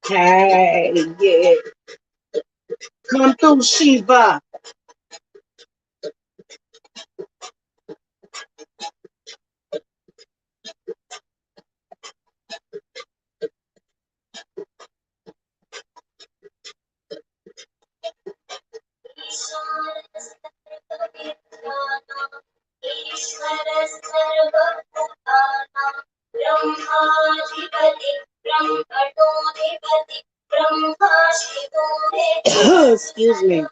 Hey, yeah. Come through, Shiva. Excuse me.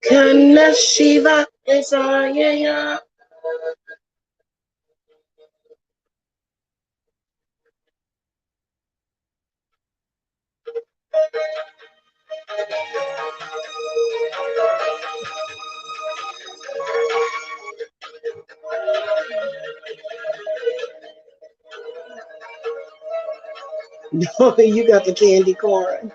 Kana Shiva is yeah. You got the candy corn.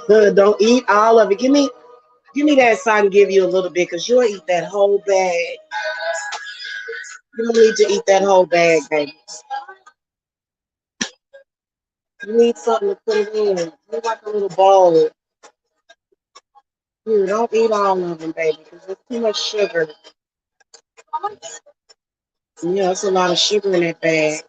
Don't eat all of it. Give me that so I can give you a little bit, because you'll eat that whole bag. You don't need to eat that whole bag, baby. You need something to put it in. You like a little bowl. Here, don't eat all of them, baby, because there's too much sugar. Yeah, it's a lot of sugar in that bag.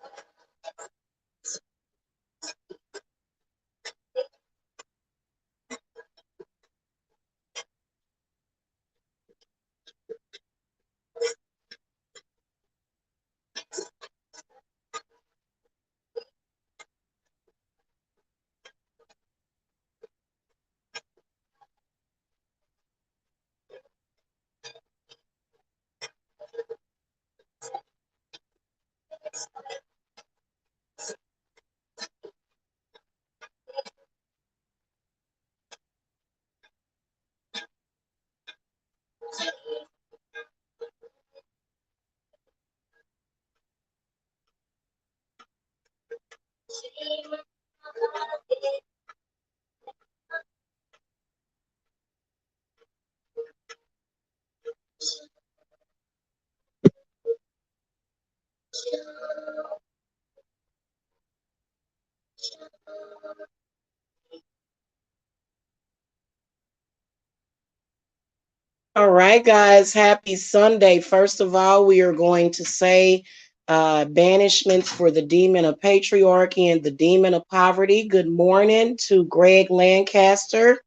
All right, guys. Happy Sunday. First of all, we are going to say banishments for the demon of patriarchy and the demon of poverty. Good morning to Greg Lancaster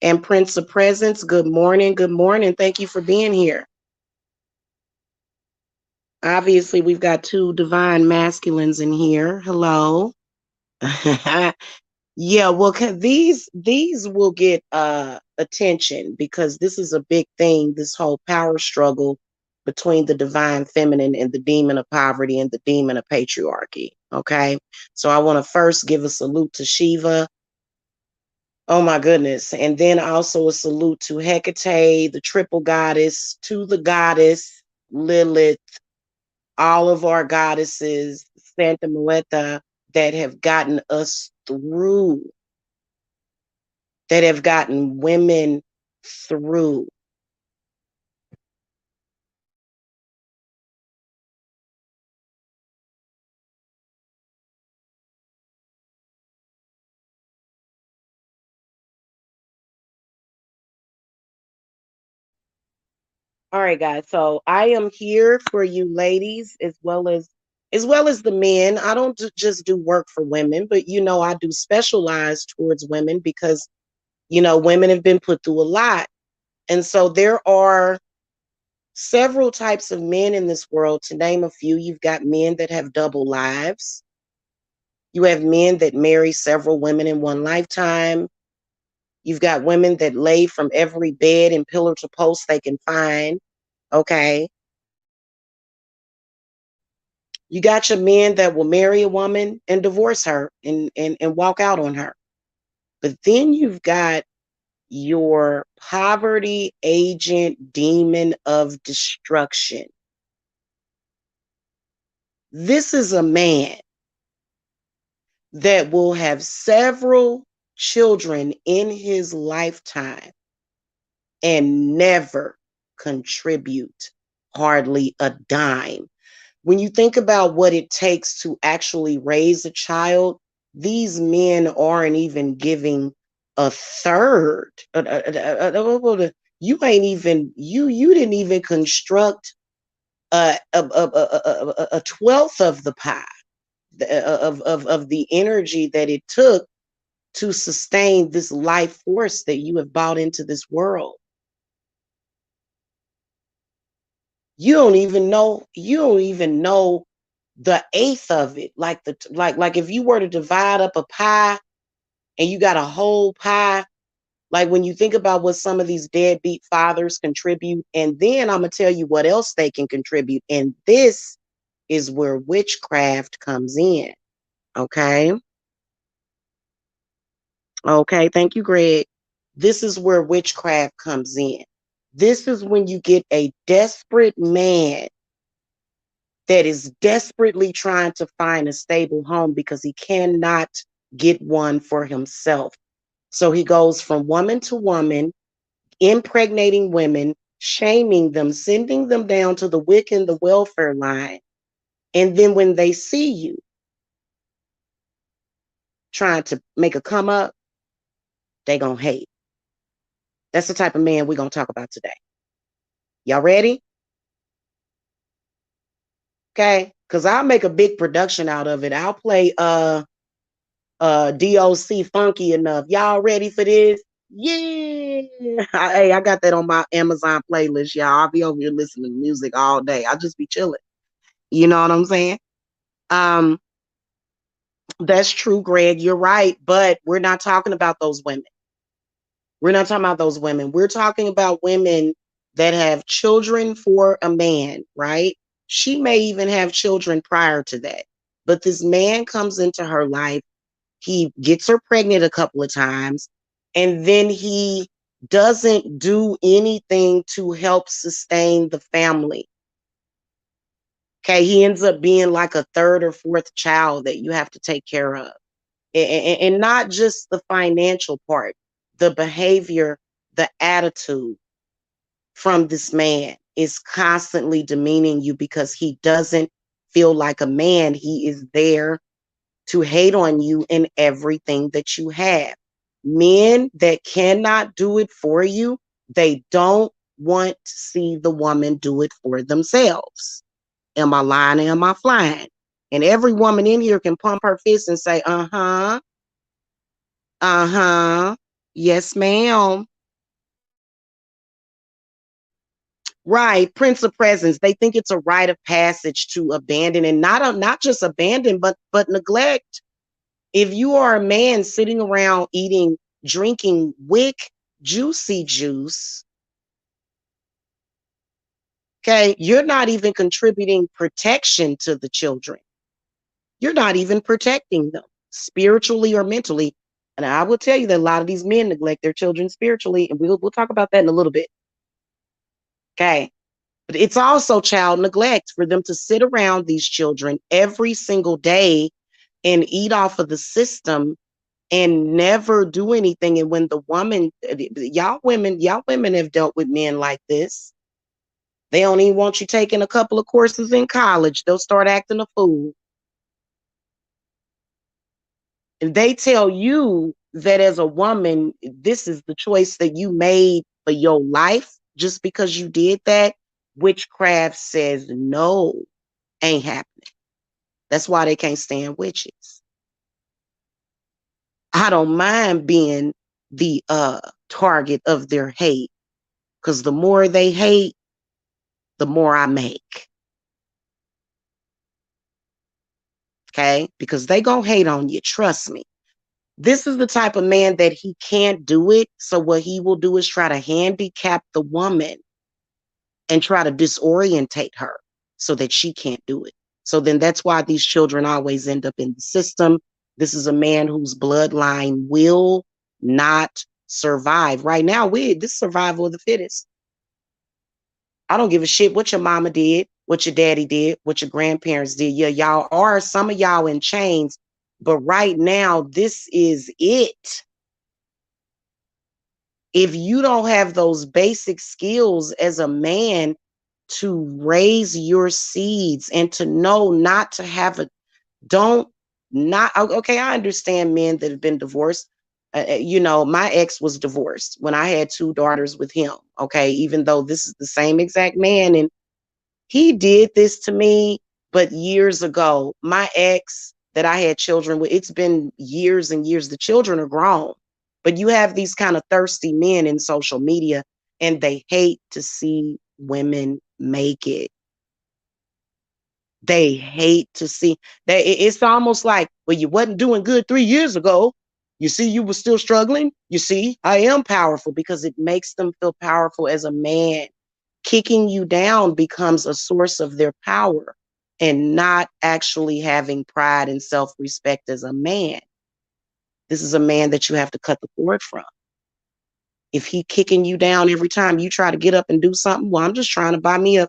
and Prince of Presence. Good morning. Good morning. Thank you for being here. Obviously, we've got two divine masculines in here. Hello. Yeah, well, these will get attention because this is a big thing, this whole power struggle between the divine feminine and the demon of poverty and the demon of patriarchy. Okay. So I want to first give a salute to Shiva. Oh my goodness. And then also a salute to Hecate, the triple goddess, to the goddess Lilith, all of our goddesses, Santa Muerta, that have gotten us through, that have gotten women through. All right, guys. So I am here for you ladies as well as the men. I don't just do work for women, but I do specialize towards women because women have been put through a lot. And so there are several types of men in this world. To name a few, you've got men that have double lives. You have men that marry several women in one lifetime. You've got women that lay from every bed and pillar to post they can find. Okay. You got your men that will marry a woman and divorce her and walk out on her. But then you've got your poverty agent demon of destruction. This is a man that will have several children in his lifetime and never contribute hardly a dime. When you think about what it takes to actually raise a child, these men aren't even giving a third. You ain't even you didn't even construct a 12th of the pie of the energy that it took to sustain this life force that you have brought into this world. You don't even know the eighth of it. Like if you were to divide up a pie and you got a whole pie, like when you think about what some of these deadbeat fathers contribute, and then I'm gonna tell you what else they can contribute. And this is where witchcraft comes in. Okay. Okay, thank you, Greg. This is where witchcraft comes in. This is when you get a desperate man that is desperately trying to find a stable home because he cannot get one for himself. So he goes from woman to woman, impregnating women, shaming them, sending them down to the WIC and the welfare line. And then when they see you trying to make a come up, they gonna hate. That's the type of man we're gonna talk about today. Y'all ready? Okay, because I'll make a big production out of it. I'll play DOC funky enough. Y'all ready for this? Yeah. Hey, I got that on my Amazon playlist, y'all. I'll be over here listening to music all day. I'll just be chilling. You know what I'm saying? Um, that's true, Greg. You're right, but we're not talking about those women. We're not talking about those women. We're talking about women that have children for a man, right? She may even have children prior to that. But this man comes into her life. He gets her pregnant a couple of times, and then he doesn't do anything to help sustain the family. Okay, he ends up being like a third or fourth child that you have to take care of. And not just the financial part, the behavior, the attitude from this man is constantly demeaning you because he doesn't feel like a man. He is there to hate on you in everything that you have. Men that cannot do it for you, they don't want to see the woman do it for themselves. Am I lying or am I flying? And every woman in here can pump her fist and say, uh-huh, uh-huh, yes, ma'am. Right, Prince of Presence. They think it's a rite of passage to abandon, and not just abandon, but neglect. If you are a man sitting around eating, drinking wick juicy juice, okay, you're not even contributing protection to the children. You're not even protecting them spiritually or mentally. And I will tell you that a lot of these men neglect their children spiritually, and we'll talk about that in a little bit. Okay. But it's also child neglect for them to sit around these children every single day and eat off of the system and never do anything. And when the woman, y'all women have dealt with men like this. They don't even want you taking a couple of courses in college. They'll start acting a fool. And they tell you that as a woman, this is the choice that you made for your life just because you did that. Witchcraft says no, ain't happening. That's why they can't stand witches. I don't mind being the target of their hate, because the more they hate, the more I make. Okay? Because they gonna hate on you, trust me. This is the type of man that he can't do it. So what he will do is try to handicap the woman and try to disorientate her so that she can't do it. So then that's why these children always end up in the system. This is a man whose bloodline will not survive. Right now, this survival of the fittest. I don't give a shit what your mama did, what your daddy did, what your grandparents did. Yeah, y'all are, some of y'all in chains, but right now, this is it. If you don't have those basic skills as a man to raise your seeds and to know not to have a, don't not, okay, I understand men that have been divorced. My ex was divorced when I had 2 daughters with him. Okay, even though this is the same exact man and he did this to me, but years ago, my ex that I had children with, it's been years and years. The children are grown, but you have these kind of thirsty men in social media and they hate to see women make it. They hate to see that. It's almost like, well, you wasn't doing good 3 years ago. You see, you were still struggling. You see, I am powerful, because it makes them feel powerful as a man. Kicking you down becomes a source of their power and not actually having pride and self-respect as a man. This is a man that you have to cut the cord from. If he kicking you down every time you try to get up and do something, well, I'm just trying to buy me a,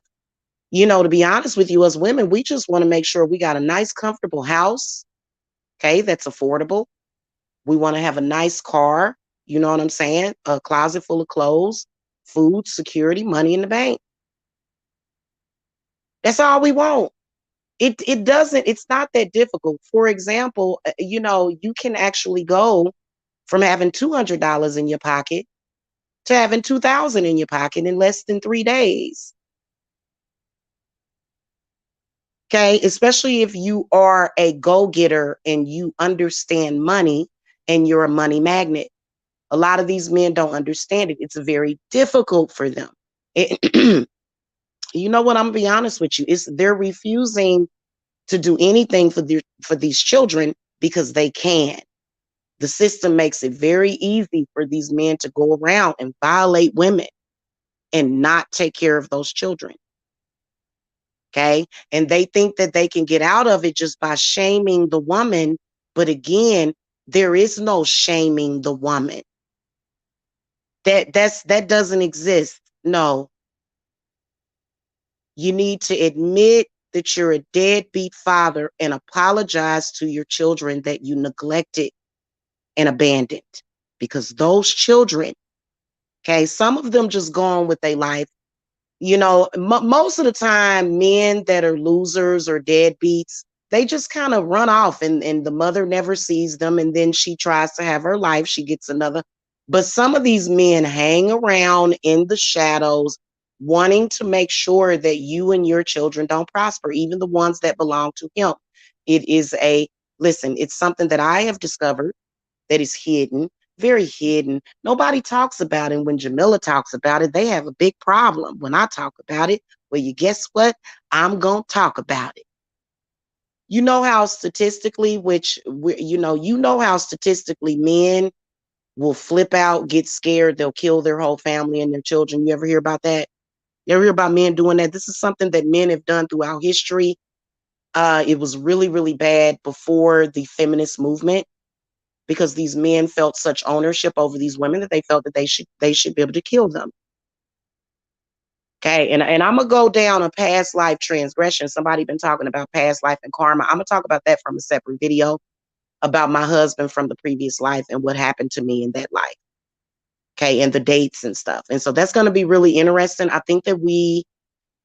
to be honest with you, as women, we just want to make sure we got a nice, comfortable house, okay, that's affordable. We want to have a nice car, you know what I'm saying? A closet full of clothes, food, security, money in the bank. That's all we want. It's not that difficult. For example, you can actually go from having $200 in your pocket to having 2,000 in your pocket in less than 3 days. Okay, especially if you are a go-getter and you understand money and you're a money magnet. A lot of these men don't understand it. It's very difficult for them. You know what? I'm gonna be honest with you. They're refusing to do anything for these children because they can. The system makes it very easy for these men to go around and violate women and not take care of those children. Okay. And they think that they can get out of it just by shaming the woman. But again, there is no shaming the woman. That doesn't exist. No. You need to admit that you're a deadbeat father and apologize to your children that you neglected and abandoned, because those children, okay, some of them just go on with their life. Most of the time, men that are losers or deadbeats, they just kind of run off and the mother never sees them. And then she tries to have her life. She gets another. But some of these men hang around in the shadows, wanting to make sure that you and your children don't prosper, even the ones that belong to him. Listen, it's something that I have discovered that is hidden, very hidden. Nobody talks about it. When Jamila talks about it, they have a big problem. When I talk about it, well, you guess what? I'm going to talk about it. You know how statistically, how statistically men will flip out, get scared, they'll kill their whole family and their children. You ever hear about that? You ever hear about men doing that? This is something that men have done throughout history. It was really, really bad before the feminist movement, because these men felt such ownership over these women that they felt that they should be able to kill them. Okay, and I'm gonna go down a past life transgression. Somebody been talking about past life and karma. I'm gonna talk about that from a separate video about my husband from the previous life and what happened to me in that life. Okay, and the dates and stuff. And so that's gonna be really interesting. I think that we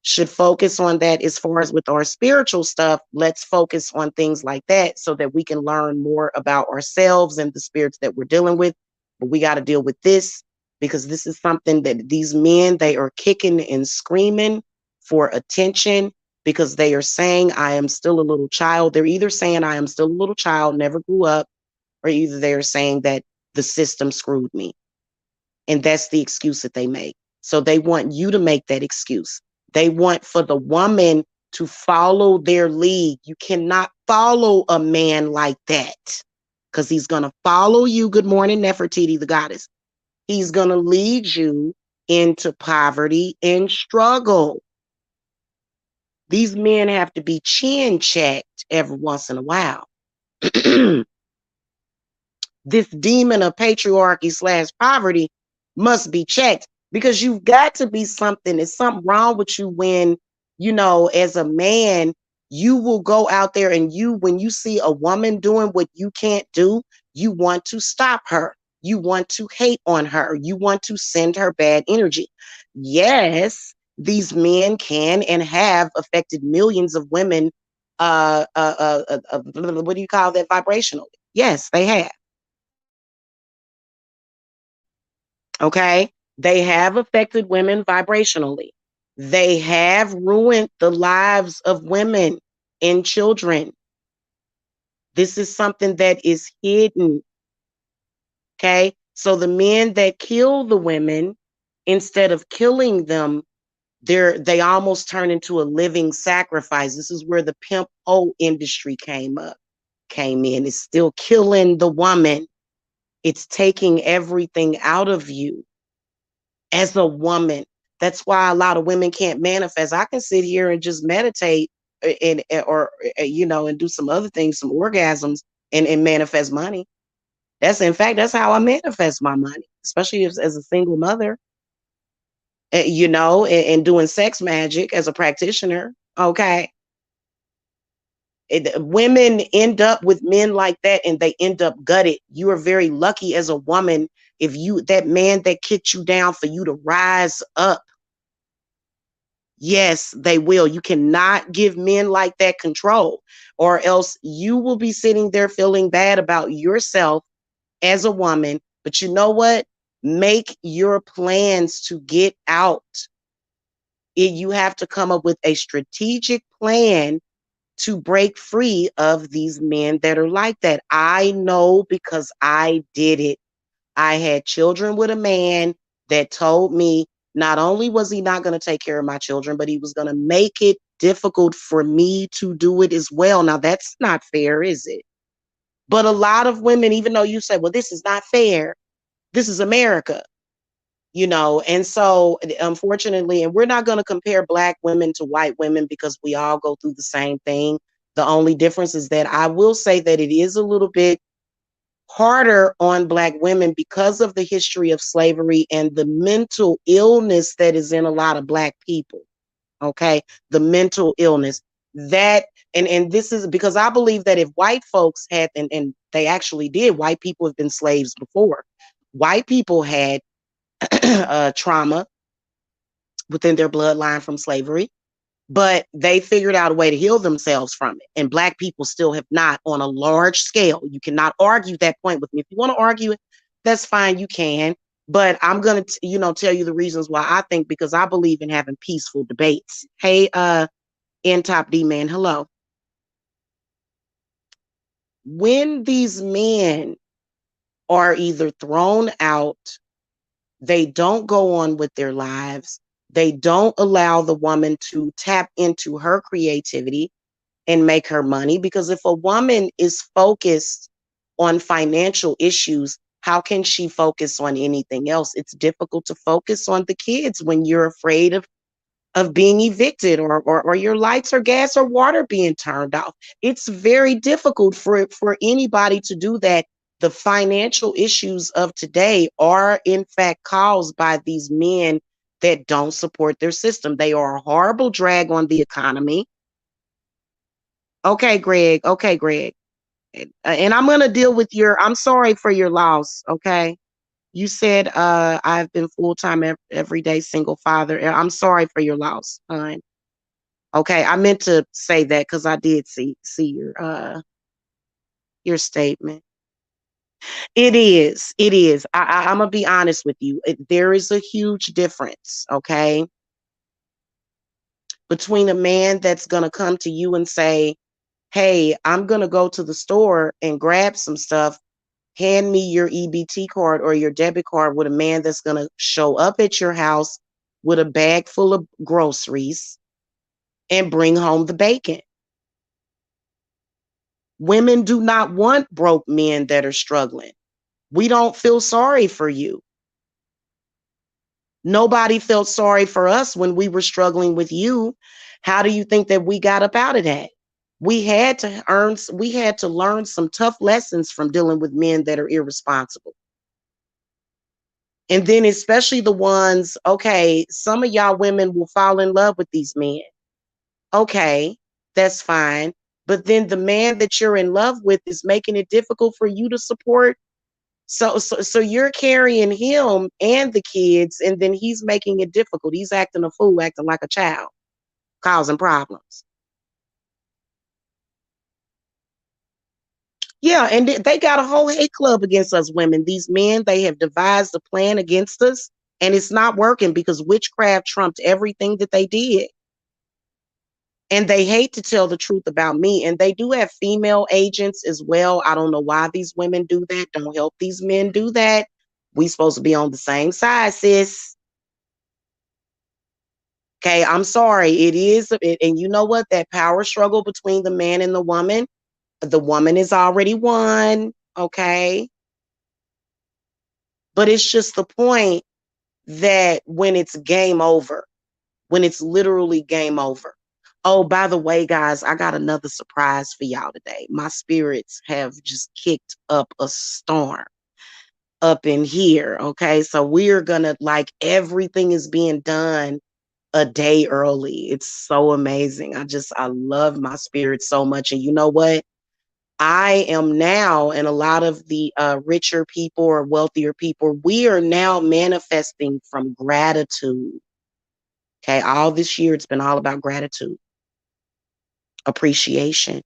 should focus on that. As far as with our spiritual stuff, let's focus on things like that so that we can learn more about ourselves and the spirits that we're dealing with. But we got to deal with this because this is something that these men, they are kicking and screaming for attention because they are saying, I am still a little child. They're either saying I am still a little child, never grew up, or either they're saying that the system screwed me. And that's the excuse that they make. So they want you to make that excuse. They want for the woman to follow their lead. You cannot follow a man like that because he's going to follow you. Good morning, Nefertiti, the goddess. He's going to lead you into poverty and struggle. These men have to be chin checked every once in a while. This demon of patriarchy / poverty must be checked because you've got to be something. There's something wrong with you when, you know, as a man, you will go out there and when you see a woman doing what you can't do, you want to stop her. You want to hate on her. You want to send her bad energy. Yes, these men can and have affected millions of women. What do you call that? Vibrationally. Yes, they have. Okay. They have affected women vibrationally. They have ruined the lives of women and children. This is something that is hidden. Okay. So the men that kill the women, instead of killing them, they almost turn into a living sacrifice. This is where the pimp hoe industry came in. It's still killing the woman. It's taking everything out of you as a woman. That's why a lot of women can't manifest. I can sit here and just meditate or you know, and do some other things, some orgasms, and manifest money. In fact, that's how I manifest my money, especially as a single mother, you know, and doing sex magic as a practitioner. Okay. Women end up with men like that and they end up gutted. You are very lucky as a woman if that man that kicked you down for you to rise up. Yes, they will. You cannot give men like that control, or else you will be sitting there feeling bad about yourself as a woman. But you know what? Make your plans to get out. You have to come up with a strategic plan to break free of these men that are like that. I know because I did it. I had children with a man that told me not only was he not going to take care of my children, but he was going to make it difficult for me to do it as well. Now, that's not fair, is it? But a lot of women, even though you say, well, this is not fair, this is America, you know. And so, unfortunately, and we're not going to compare Black women to white women because we all go through the same thing. The only difference is that I will say that it is a little bit harder on Black women because of the history of slavery and the mental illness that is in a lot of Black people. Okay. The mental illness that, and this is because I believe that if white folks had, and they actually did, white people have been slaves before. White people had trauma within their bloodline from slavery, but they figured out a way to heal themselves from it. And Black people still have not on a large scale. You cannot argue that point with me. If you want to argue it, that's fine, you can. But I'm going to, you know, tell you the reasons why I think, because I believe in having peaceful debates. Hey, N Top D man, hello. When these men are either thrown out, they don't go on with their lives, they don't allow the woman to tap into her creativity and make her money. Because if a woman is focused on financial issues, how can she focus on anything else? It's difficult to focus on the kids when you're afraid of being evicted or your lights or gas or water being turned off. It's very difficult for anybody to do that. The financial issues of today are in fact caused by these men that don't support their system. They are a horrible drag on the economy. Okay, Greg. Okay, Greg. And I'm going to deal with I'm sorry for your loss. Okay. You said, I've been full-time everyday single father. I'm sorry for your loss, hon. Okay. I meant to say that because I did see your statement. It is. It is. I'm going to be honest with you. There is a huge difference. Okay. Between a man that's going to come to you and say, hey, I'm going to go to the store and grab some stuff. Hand me your EBT card or your debit card, with a man that's going to show up at your house with a bag full of groceries and bring home the bacon. Women do not want broke men that are struggling. We don't feel sorry for you. Nobody felt sorry for us when we were struggling with you. How do you think that we got up out of that? We had to learn some tough lessons from dealing with men that are irresponsible. And then especially the ones, okay, some of y'all women will fall in love with these men. Okay, that's fine. But then the man that you're in love with is making it difficult for you to support. So you're carrying him and the kids, and then he's making it difficult. He's acting a fool, acting like a child, causing problems. Yeah, and they got a whole hate club against us women. These men, they have devised a plan against us, and it's not working because witchcraft trumped everything that they did. And they hate to tell the truth about me. And they do have female agents as well. I don't know why these women do that. Don't help these men do that. We supposed to be on the same side, sis. Okay, I'm sorry. It is, and you know what? That power struggle between the man and the woman is already won. Okay. But it's just the point that when it's game over, when it's literally game over. Oh, by the way, guys, I got another surprise for y'all today. My spirits have just kicked up a storm up in here. Okay. So we're going to, like, everything is being done a day early. It's so amazing. I love my spirit so much. And you know what? I am now, and a lot of the richer people or wealthier people, we are now manifesting from gratitude. Okay. All this year, it's been all about gratitude, appreciation.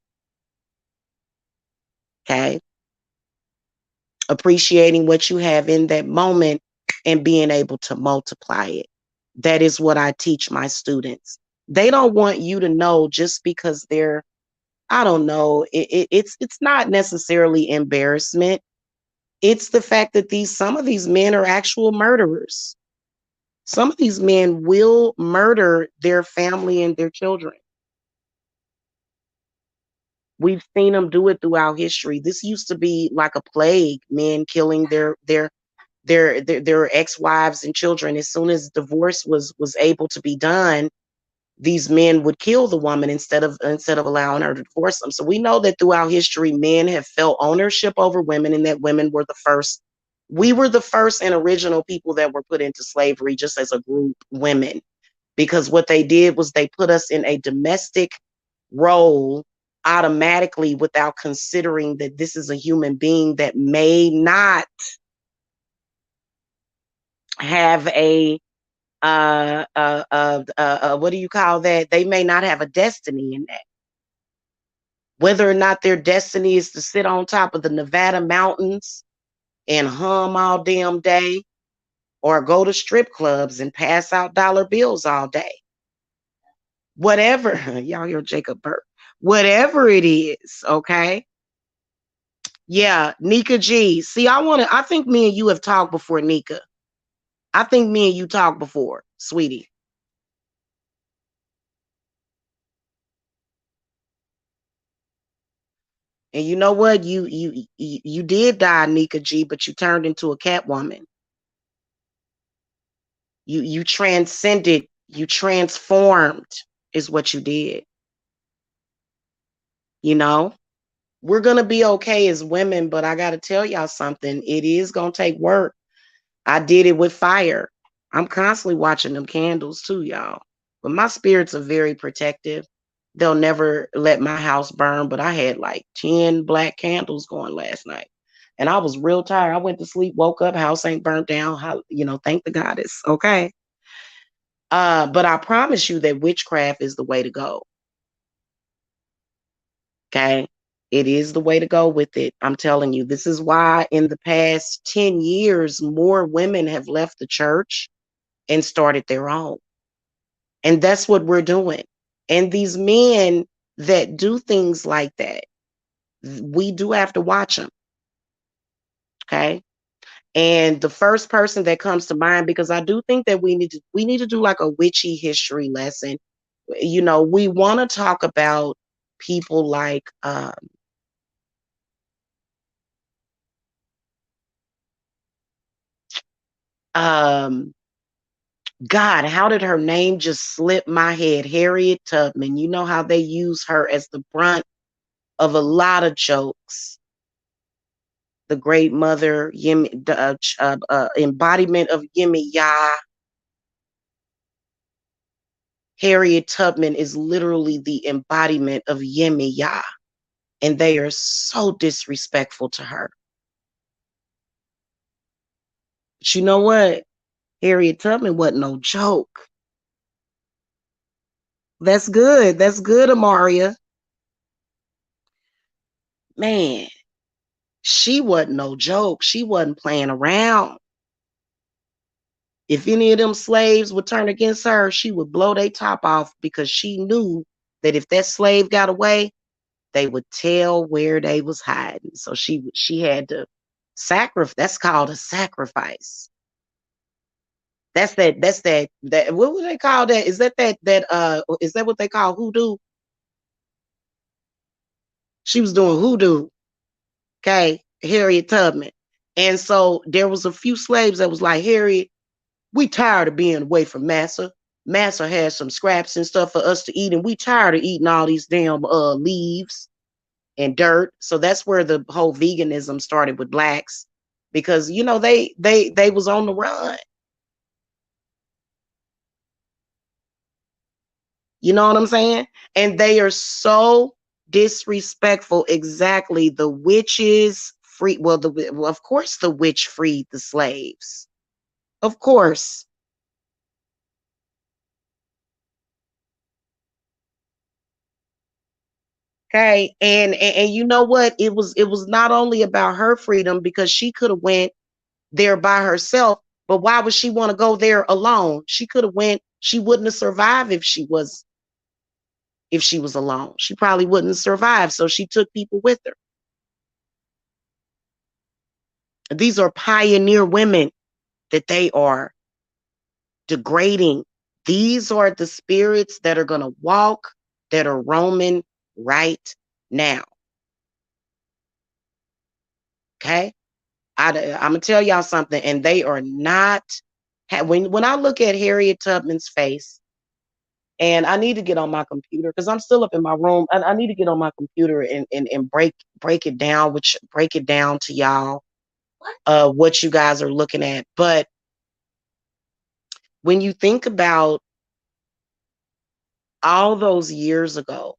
Okay. Appreciating what you have in that moment and being able to multiply it. That is what I teach my students. They don't want you to know just because they're, I don't know, it's not necessarily embarrassment. It's the fact that some of these men are actual murderers. Some of these men will murder their family and their children. We've seen them do it throughout history. This used to be like a plague, men killing their ex-wives and children. As soon as divorce was able to be done, these men would kill the woman instead of allowing her to divorce them. So we know that throughout history, men have felt ownership over women, and that women were the first. We were the first and original people that were put into slavery, just as a group, women, because what they did was they put us in a domestic role automatically without considering that this is a human being that may not have a what do you call that? They may not have a destiny in that. Whether or not their destiny is to sit on top of the Nevada mountains and hum all damn day, or go to strip clubs and pass out dollar bills all day. Whatever, y'all hear Jacob Burke. Whatever it is, okay? Yeah, Nikka G. See, I think me and you have talked before, Nikka. I think me and you talked before, sweetie. And you know what? You did die, Nikka G, but you turned into a cat woman. You transcended, you transformed is what you did. You know? We're gonna be okay as women, but I gotta tell y'all something. It is gonna take work. I did it with fire. I'm constantly watching them candles too, y'all. But my spirits are very protective. They'll never let my house burn, but I had like 10 black candles going last night. And I was real tired. I went to sleep, woke up, house ain't burnt down. How, thank the goddess. Okay. But I promise you that witchcraft is the way to go. Okay. It is the way to go with it. I'm telling you, this is why in the past 10 years, more women have left the church and started their own. And that's what we're doing. And these men that do things like that, we do have to watch them. Okay. And the first person that comes to mind, because I do think that we need to do like a witchy history lesson. We want to talk about people like um God, how did her name just slip my head? Harriet Tubman. You know how they use her as the brunt of a lot of jokes. The great mother, embodiment of Yemi Yah. Harriet Tubman is literally the embodiment of Yemi Yah. And they are so disrespectful to her. But you know what? Harriet Tubman wasn't no joke. That's good. That's good, Amaria. Man, she wasn't no joke. She wasn't playing around. If any of them slaves would turn against her, she would blow their top off because she knew that if that slave got away, they would tell where they was hiding. So she had to sacrifice. That's called a sacrifice. That's that what would they call that? Is that what they call hoodoo? She was doing hoodoo. Okay, Harriet Tubman. And so there was a few slaves that was like, Harriet, we tired of being away from Massa. Massa has some scraps and stuff for us to eat, and we tired of eating all these damn leaves and dirt. So that's where the whole veganism started with blacks, because they was on the run. You know what I'm saying? And they are so disrespectful. Exactly. The witches free. Well, of course, the witch freed the slaves. Of course. Okay. And you know what? It was not only about her freedom, because she could have went there by herself. But why would she want to go there alone? She could have went. She wouldn't have survived if she was alone. She probably wouldn't survive. So she took people with her. These are pioneer women that they are degrading. These are the spirits that are going to walk, that are roaming right now. Okay. I'm going to tell y'all something, and they are not. When I look at Harriet Tubman's face, and I need to get on my computer because I'm still up in my room. I need to get on my computer and break it down, break it down to y'all, what you guys are looking at. But when you think about all those years ago,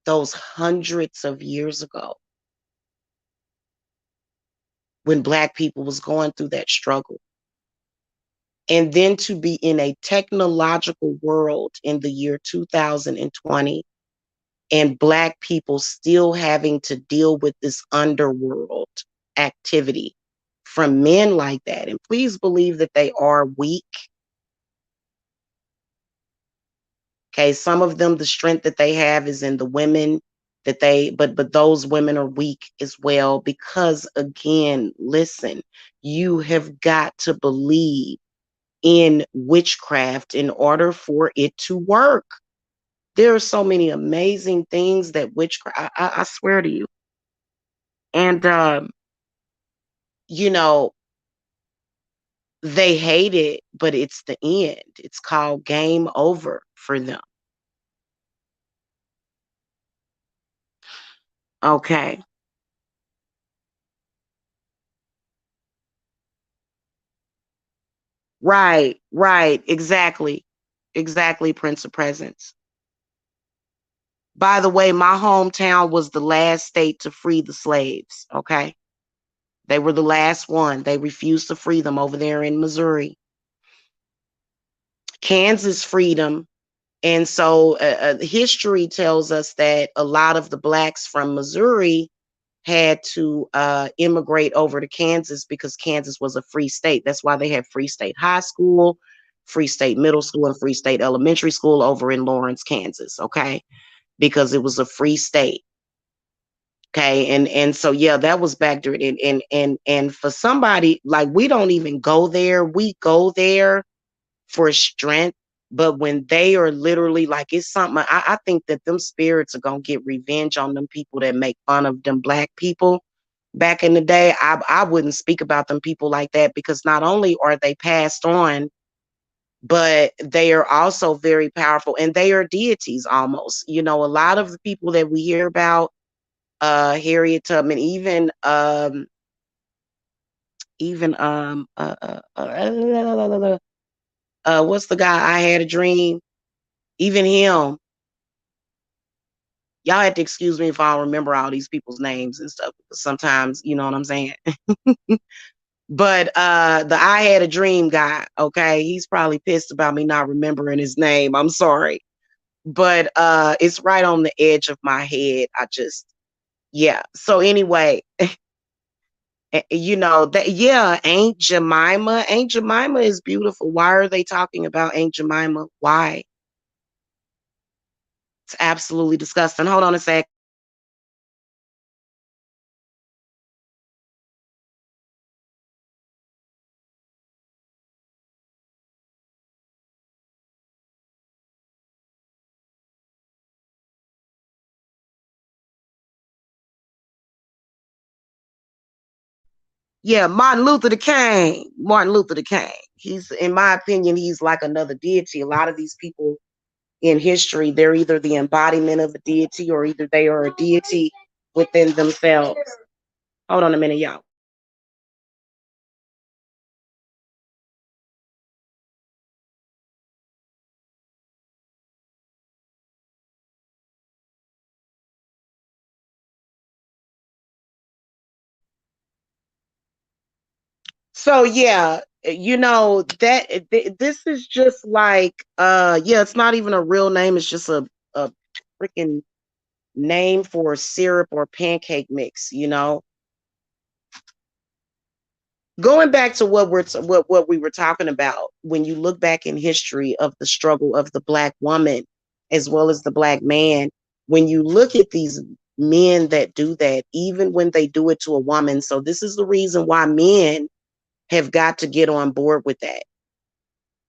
those hundreds of years ago, when Black people was going through that struggle, and then to be in a technological world in the year 2020, and Black people still having to deal with this underworld activity from men like that. And please believe that they are weak. Okay, some of them, the strength that they have is in the women but those women are weak as well, because again, listen, you have got to believe in witchcraft in order for it to work. There are so many amazing things that witchcraft, I swear to you. And you know, they hate it, but it's the end. It's called game over for them. Okay. Right, right, exactly. Exactly, Prince of Presence. By the way, my hometown was the last state to free the slaves, okay? They were the last one. They refused to free them over there in Missouri. Kansas freedom. And so history tells us that a lot of the blacks from Missouri had to immigrate over to Kansas because Kansas was a free state. That's why they had Free State High School, Free State Middle School, and Free State Elementary School over in Lawrence, Kansas. Okay, because it was a free state. Okay, and so yeah, that was back during and for somebody like we don't even go there. We go there for strength. But when they are literally like it's something, I think that them spirits are gonna get revenge on them people that make fun of them black people. Back in the day, I wouldn't speak about them people like that because not only are they passed on, but they are also very powerful and they are deities almost. You know, a lot of the people that we hear about, Harriet Tubman, even what's the guy I had a dream? Even him, y'all had to excuse me if I don't remember all these people's names and stuff. Because sometimes, you know what I'm saying? But the I had a dream guy, okay, he's probably pissed about me not remembering his name. I'm sorry. But it's right on the edge of my head. I just yeah. So anyway, you know that yeah, Aunt Jemima. Aunt Jemima is beautiful. Why are they talking about Aunt Jemima? Why? It's absolutely disgusting. Hold on a sec. Yeah, Martin Luther the King. Martin Luther the King. He's, in my opinion, he's like another deity. A lot of these people in history, they're either the embodiment of a deity or either they are a deity within themselves. Hold on a minute, y'all. So yeah, you know that this is just like yeah, it's not even a real name. It's just a freaking name for syrup or pancake mix. You know, going back to what we were talking about, when you look back in history of the struggle of the black woman as well as the black man, when you look at these men that do that, even when they do it to a woman, so this is the reason why men have got to get on board with that,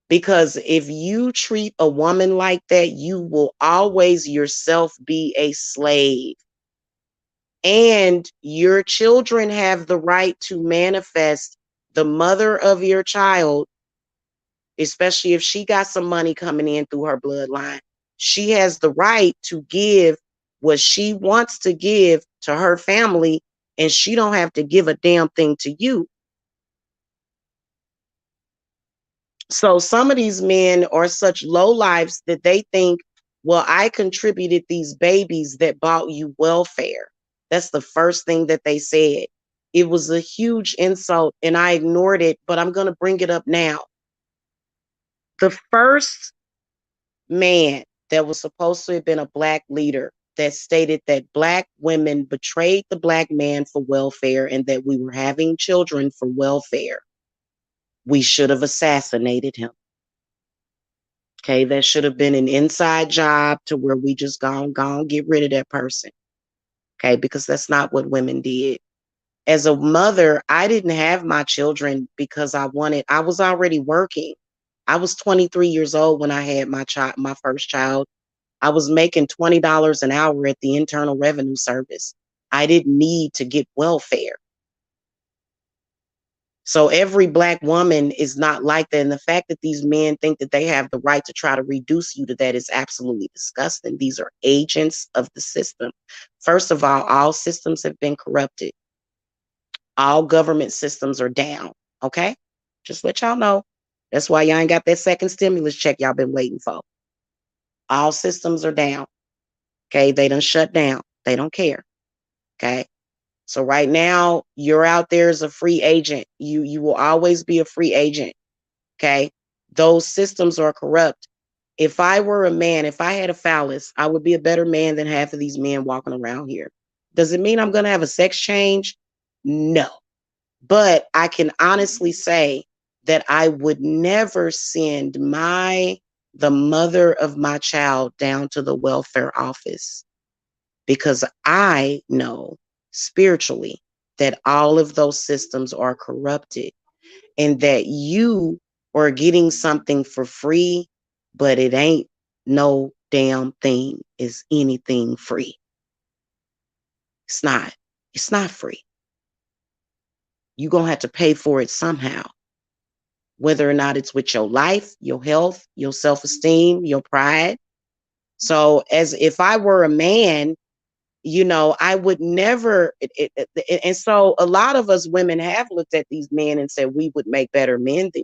because if you treat a woman like that, you will always yourself be a slave, and your children have the right to manifest the mother of your child, especially if she got some money coming in through her bloodline. She has the right to give what she wants to give to her family, and she don't have to give a damn thing to you. So some of these men are such low lives that they think, well, I contributed these babies that bought you welfare. That's the first thing that they said. It was a huge insult and I ignored it, but I'm going to bring it up now. The first man that was supposed to have been a black leader that stated that black women betrayed the black man for welfare and that we were having children for welfare, we should have assassinated him. Okay, that should have been an inside job to where we just gone, get rid of that person. Okay, because that's not what women did. As a mother, I didn't have my children because I was already working. I was 23 years old when I had my first child. I was making $20 an hour at the Internal Revenue Service. I didn't need to get welfare. So every black woman is not like that. And the fact that these men think that they have the right to try to reduce you to that is absolutely disgusting. These are agents of the system. First of all systems have been corrupted. All government systems are down. Okay? Just let y'all know. That's why y'all ain't got that second stimulus check y'all been waiting for. All systems are down. Okay. They done shut down. They don't care. Okay. So right now you're out there as a free agent. You will always be a free agent. Okay. Those systems are corrupt. If I were a man, if I had a phallus, I would be a better man than half of these men walking around here. Does it mean I'm going to have a sex change? No. But I can honestly say that I would never send the mother of my child down to the welfare office, because I know spiritually that all of those systems are corrupted, and that you are getting something for free, but it ain't no damn thing is anything free. It's not. It's not free. You're going to have to pay for it somehow, whether or not it's with your life, your health, your self-esteem, your pride. So as if I were a man, I would never. And so a lot of us women have looked at these men and said, we would make better men than you.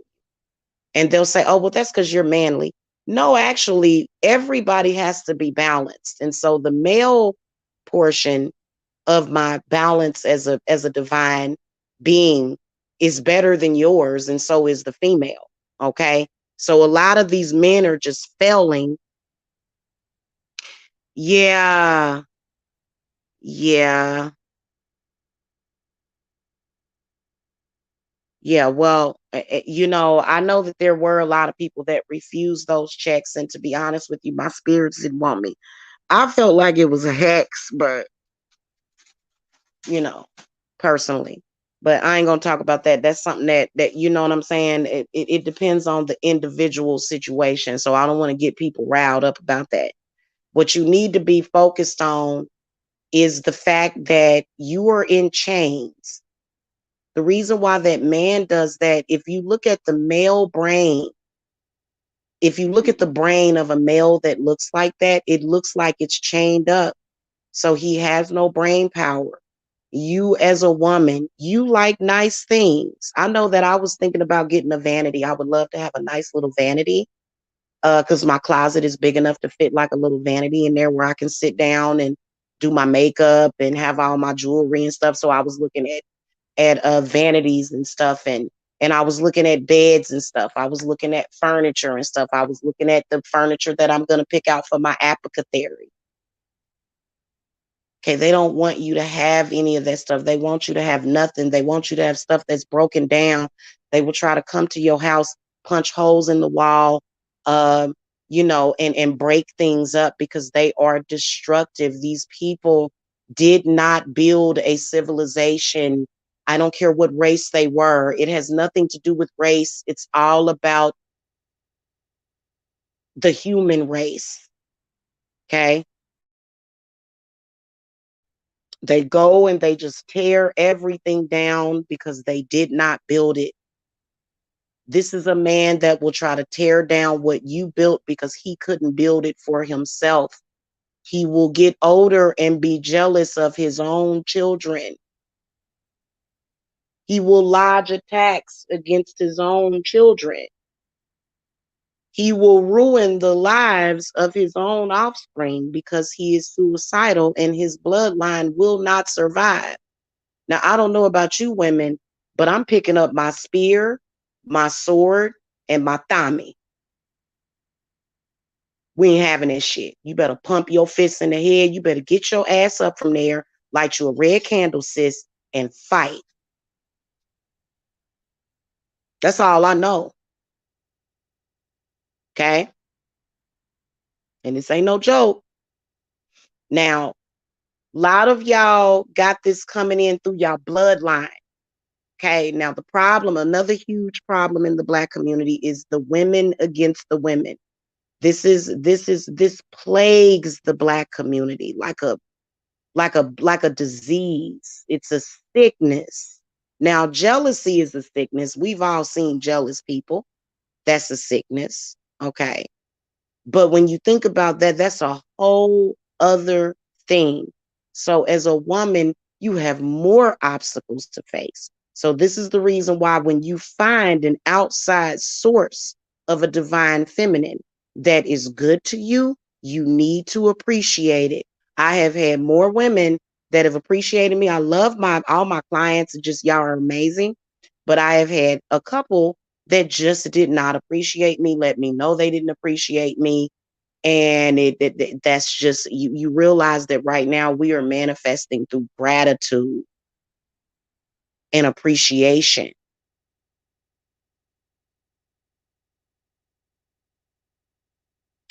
And they'll say, oh, well, that's because you're manly. No, actually, everybody has to be balanced. And so the male portion of my balance as a divine being is better than yours, and so is the female. Okay. So a lot of these men are just failing. Yeah. Yeah. Yeah. Well, I know that there were a lot of people that refused those checks. And to be honest with you, my spirits didn't want me. I felt like it was a hex, but you know, personally. But I ain't gonna talk about that. That's something that you know what I'm saying. It depends on the individual situation. So I don't want to get people riled up about that. What you need to be focused on is the fact that you are in chains. The reason why that man does that, if you look at the male brain, if you look at the brain of a male that looks like that, it looks like it's chained up. So he has no brain power. You as a woman, you like nice things. I know that I was thinking about getting a vanity. I would love to have a nice little vanity, because my closet is big enough to fit like a little vanity in there where I can sit down and do my makeup and have all my jewelry and stuff. So I was looking at vanities and stuff, and I was looking at beds and stuff. I was looking at furniture and stuff. I was looking at the furniture that I'm going to pick out for my apothecary. Okay, they don't want you to have any of that stuff. They want you to have nothing. They want you to have stuff that's broken down. They will try to come to your house, punch holes in the wall, and break things up because they are destructive. These people did not build a civilization. I don't care what race they were. It has nothing to do with race. It's all about the human race. Okay. They go and they just tear everything down because they did not build it. This is a man that will try to tear down what you built because he couldn't build it for himself. He will get older and be jealous of his own children. He will lodge attacks against his own children. He will ruin the lives of his own offspring because he is suicidal and his bloodline will not survive. Now, I don't know about you women, but I'm picking up my spear, my sword, and my thami. We ain't having this shit. You better pump your fists in the head. You better get your ass up from there, light you a red candle, sis, and fight. That's all I know. Okay? And this ain't no joke. Now, a lot of y'all got this coming in through y'all bloodline. Okay, now the problem, another huge problem in the Black community is the women against the women. This plagues the Black community like a disease. It's a sickness. Now, jealousy is a sickness. We've all seen jealous people. That's a sickness. Okay. But when you think about that, that's a whole other thing. So as a woman, you have more obstacles to face. So this is the reason why when you find an outside source of a divine feminine that is good to you, you need to appreciate it. I have had more women that have appreciated me. I love all my clients, just y'all are amazing. But I have had a couple that just did not appreciate me, let me know they didn't appreciate me. And that's just, you realize that right now we are manifesting through gratitude and appreciation.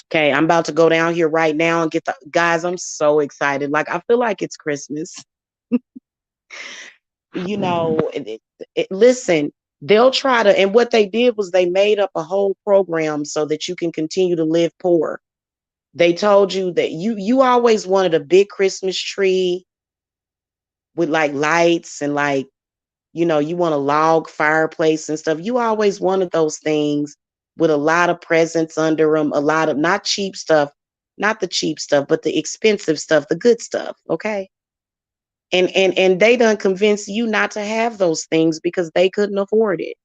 Okay, I'm about to go down here right now and get the guys. I'm so excited. Like, I feel like it's Christmas. You know, listen, they'll try to, and what they did was they made up a whole program so that you can continue to live poor. They told you that you always wanted a big Christmas tree with like lights and like, you know, you want a log fireplace and stuff. You always wanted those things with a lot of presents under them, a lot of not cheap stuff, not the cheap stuff, but the expensive stuff, the good stuff. Okay. And they done convince you not to have those things because they couldn't afford it.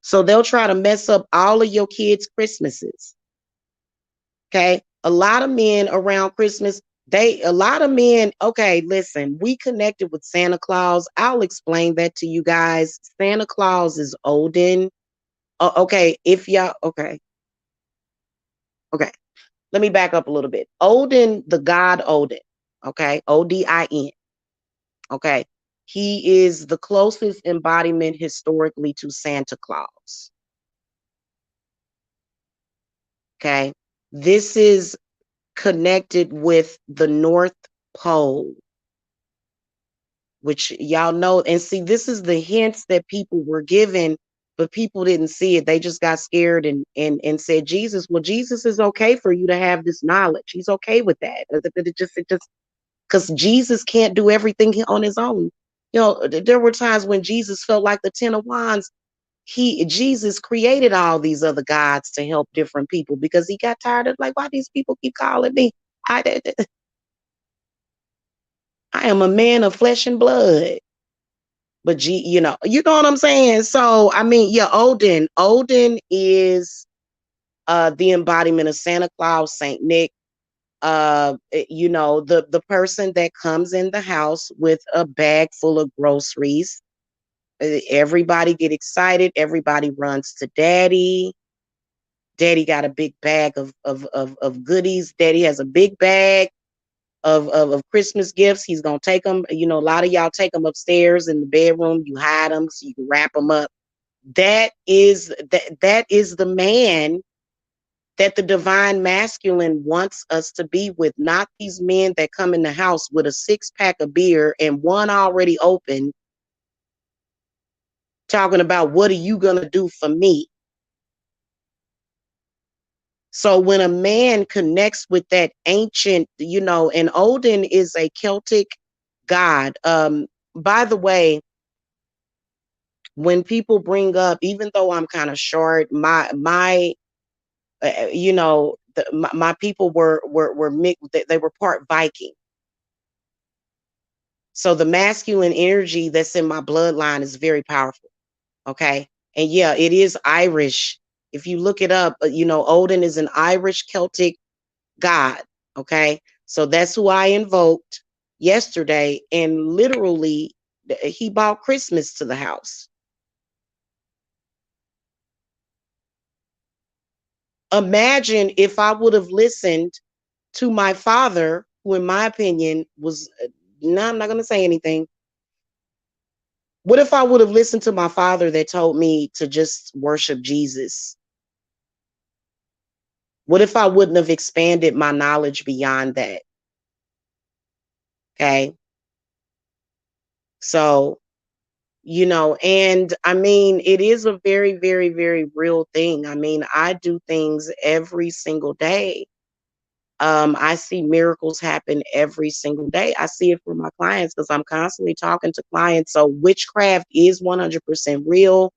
So they'll try to mess up all of your kids' Christmases. Okay. A lot of men around Christmas, a lot of men, okay, listen, we connected with Santa Claus. I'll explain that to you guys. Santa Claus is Odin. Okay. Okay. Let me back up a little bit. Odin, the god Odin. Okay. Odin. Okay. He is the closest embodiment historically to Santa Claus. Okay. This is connected with the North Pole, which y'all know. And see, this is the hints that people were given, but people didn't see it. They just got scared and said, Jesus, well, Jesus is okay for you to have this knowledge. He's okay with that. It just because Jesus can't do everything on his own. You know, there were times when Jesus felt like the Ten of Wands. Jesus created all these other gods to help different people because he got tired of like, why these people keep calling me? I, I am a man of flesh and blood. But you know what I'm saying? So I mean, yeah, Odin. Odin is the embodiment of Santa Claus, Saint Nick. You know, the person that comes in the house with a bag full of groceries. Everybody get excited, everybody runs to daddy. Daddy got a big bag of goodies. Daddy has a big bag of Christmas gifts. He's gonna take them. You know, a lot of y'all take them upstairs in the bedroom. You hide them so you can wrap them up. That is the man that the divine masculine wants us to be with, not these men that come in the house with a 6-pack of beer and one already open, talking about what are you gonna do for me. So when a man connects with that ancient, you know, and Odin is a Celtic god. By the way, when people bring up, even though I'm kind of short, my you know, my people were mixed. They were part Viking. So the masculine energy that's in my bloodline is very powerful. Okay, and yeah, it is Irish. If you look it up, you know, Odin is an Irish Celtic God. Okay. So that's who I invoked yesterday. And literally, he brought Christmas to the house. Imagine if I would have listened to my father, who, in my opinion, was no, I'm not going to say anything. What if I would have listened to my father that told me to just worship Jesus? What if I wouldn't have expanded my knowledge beyond that? Okay. So, you know, and I mean, it is a very, very, very real thing. I mean, I do things every single day. I see miracles happen every single day. I see it for my clients because I'm constantly talking to clients. So witchcraft is 100% real.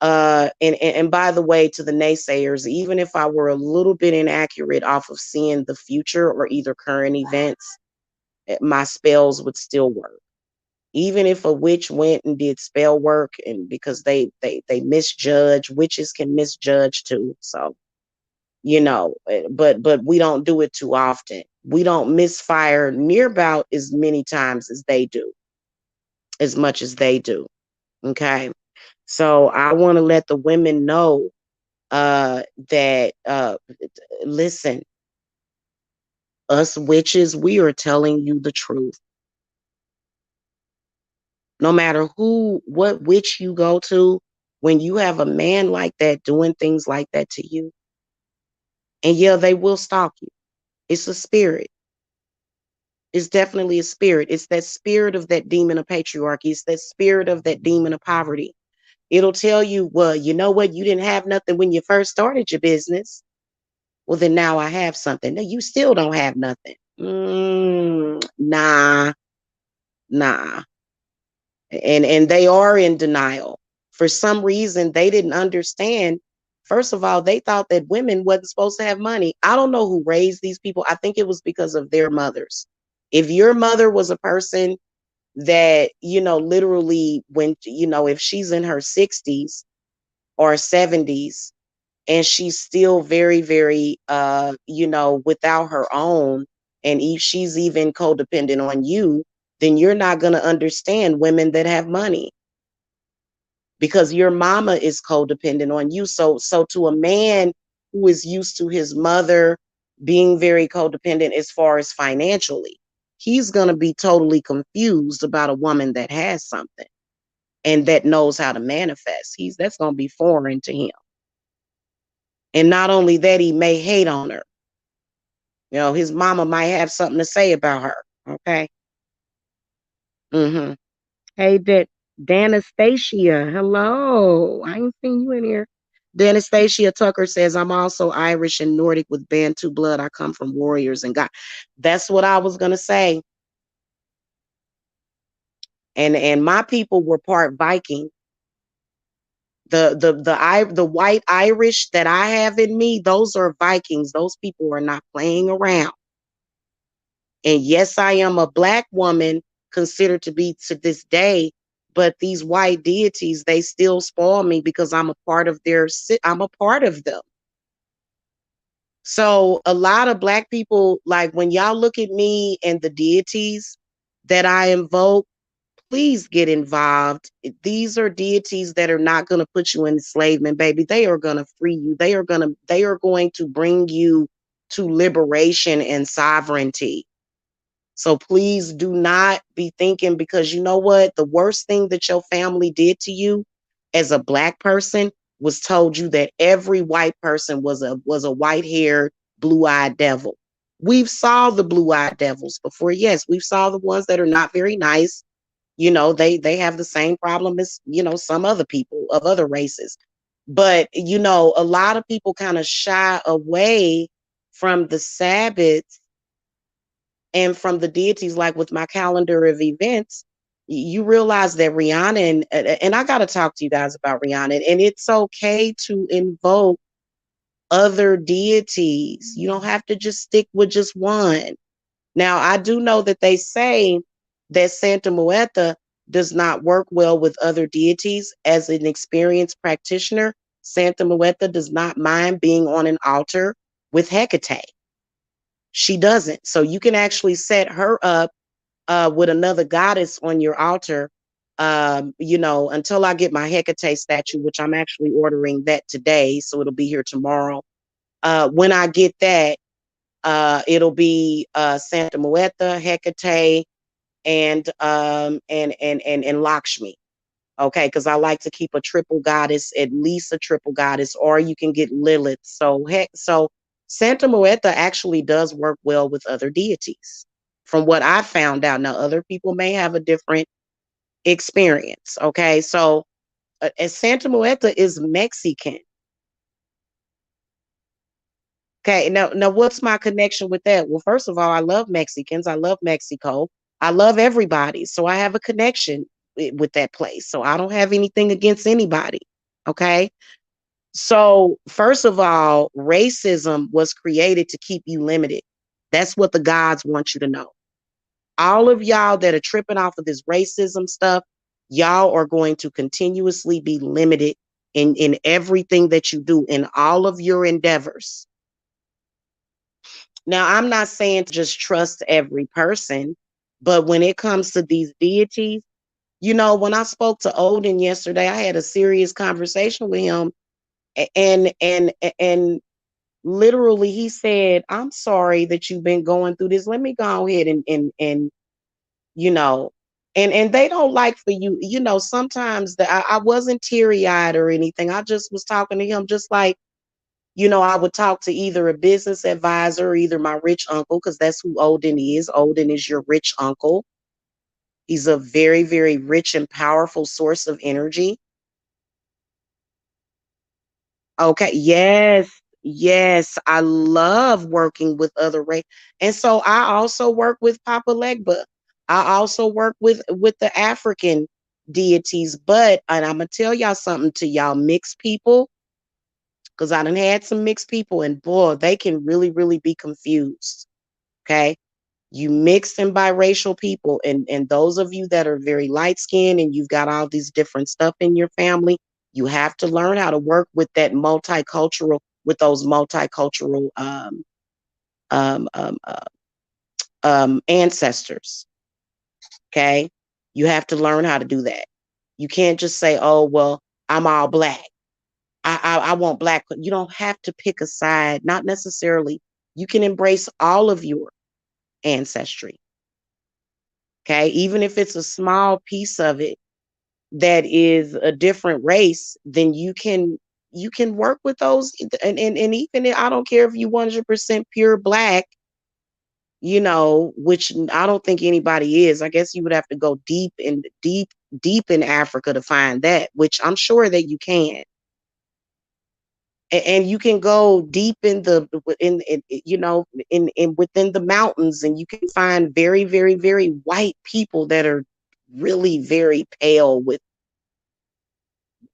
And by the way, to the naysayers, even if I were a little bit inaccurate off of seeing the future or either current events, my spells would still work. Even if a witch went and did spell work, and because they misjudge, witches can misjudge too. So, but we don't do it too often. We don't misfire near about as many times as they do, as much as they do. Okay. So I want to let the women know that listen, us witches, we are telling you the truth. No matter what witch you go to, when you have a man like that doing things like that to you, and yeah, they will stalk you. It's a spirit. It's definitely a spirit. It's that spirit of that demon of patriarchy. It's that spirit of that demon of poverty. It'll tell you, well, you know what? You didn't have nothing when you first started your business. Well, then now I have something. No, you still don't have nothing. Nah, nah. And they are in denial. For some reason, they didn't understand. First of all, they thought that women wasn't supposed to have money. I don't know who raised these people. I think it was because of their mothers. If your mother was a person that, literally when, if she's in her 60s or 70s and she's still very, very, without her own, and if she's even codependent on you, then you're not going to understand women that have money because your mama is codependent on you. So to a man who is used to his mother being very codependent as far as financially, he's going to be totally confused about a woman that has something and that knows how to manifest. That's going to be foreign to him. And not only that, he may hate on her. His mama might have something to say about her. Okay. Mm-hmm. Hey, Danastasia. Hello. I ain't seen you in here. Danastasia Tucker says, I'm also Irish and Nordic with Bantu blood. I come from warriors and God. That's what I was gonna say. And my people were part Viking. The white Irish that I have in me, those are Vikings. Those people are not playing around. And yes, I am a black woman considered to be to this day, but these white deities, they still spoil me because I'm a part of I'm a part of them. So a lot of black people, like when y'all look at me and the deities that I invoke, please get involved. These are deities that are not going to put you in enslavement, baby. They are going to free you. They are going to bring you to liberation and sovereignty. So please do not be thinking, because you know what? The worst thing that your family did to you as a black person was told you that every white person was a white-haired, blue-eyed devil. We've saw the blue-eyed devils before. Yes, we've saw the ones that are not very nice. They have the same problem as, some other people of other races. But, a lot of people kind of shy away from the Sabbath and from the deities. Like with my calendar of events, you realize that Rihanna, and I got to talk to you guys about Rihanna, and it's okay to invoke other deities. You don't have to just stick with just one. Now, I do know that they say that Santa Muerta does not work well with other deities. As an experienced practitioner, Santa Muerta does not mind being on an altar with Hecate. She doesn't. So you can actually set her up with another goddess on your altar, until I get my Hecate statue, which I'm actually ordering that today. So it'll be here tomorrow. When I get that, it'll be Santa Muerta, Hecate, and Lakshmi. Okay, because I like to keep a triple goddess, at least a triple goddess, or you can get Lilith. So Santa Muerta actually does work well with other deities, from what I found out. Now, other people may have a different experience. Okay, so as Santa Muerta is Mexican. Okay, now what's my connection with that? Well, first of all, I love Mexicans. I love Mexico. I love everybody. So I have a connection with that place. So I don't have anything against anybody. Okay. So, first of all, racism was created to keep you limited. That's what the gods want you to know. all of y'all that are tripping off of this racism stuff, y'all are going to continuously be limited in everything that you do, in all of your endeavors. Now, I'm not saying to just trust every person, but when it comes to these deities, you know, when I spoke to Odin yesterday, I had a serious conversation with him, and literally he said, "I'm sorry that you've been going through this. Let me go ahead and you know." And they don't like for you, you know, sometimes I wasn't teary-eyed or anything. I just was talking to him just like, you know, I would talk to either a business advisor or either my rich uncle, because that's who Odin is. Odin is your rich uncle. He's a very, very rich and powerful source of energy. Okay. Yes. Yes. I love working with other race. And so I also work with Papa Legba. I also work with the African deities. But, and I'm gonna tell y'all something to y'all mixed people, because I done had some mixed people, and boy, they can really, really be confused. Okay. You mixed and biracial people, and those of you that are very light skinned and you've got all these different stuff in your family, you have to learn how to work with that multicultural, with those multicultural um, um, uh, ancestors. Okay, you have to learn how to do that. You can't just say, "Oh, well, I'm all black. I want black." You don't have to pick a side. Not necessarily. You can embrace all of your ancestry. Okay, even if it's a small piece of it that is a different race, then you can work with those, and even if, I don't care if you 100% pure black, you know, which I don't think anybody is. I guess you would have to go deep in Africa to find that, which I'm sure that you can. And you can go deep in the in you know, in within the mountains, and you can find very, very, very white people that are really very pale with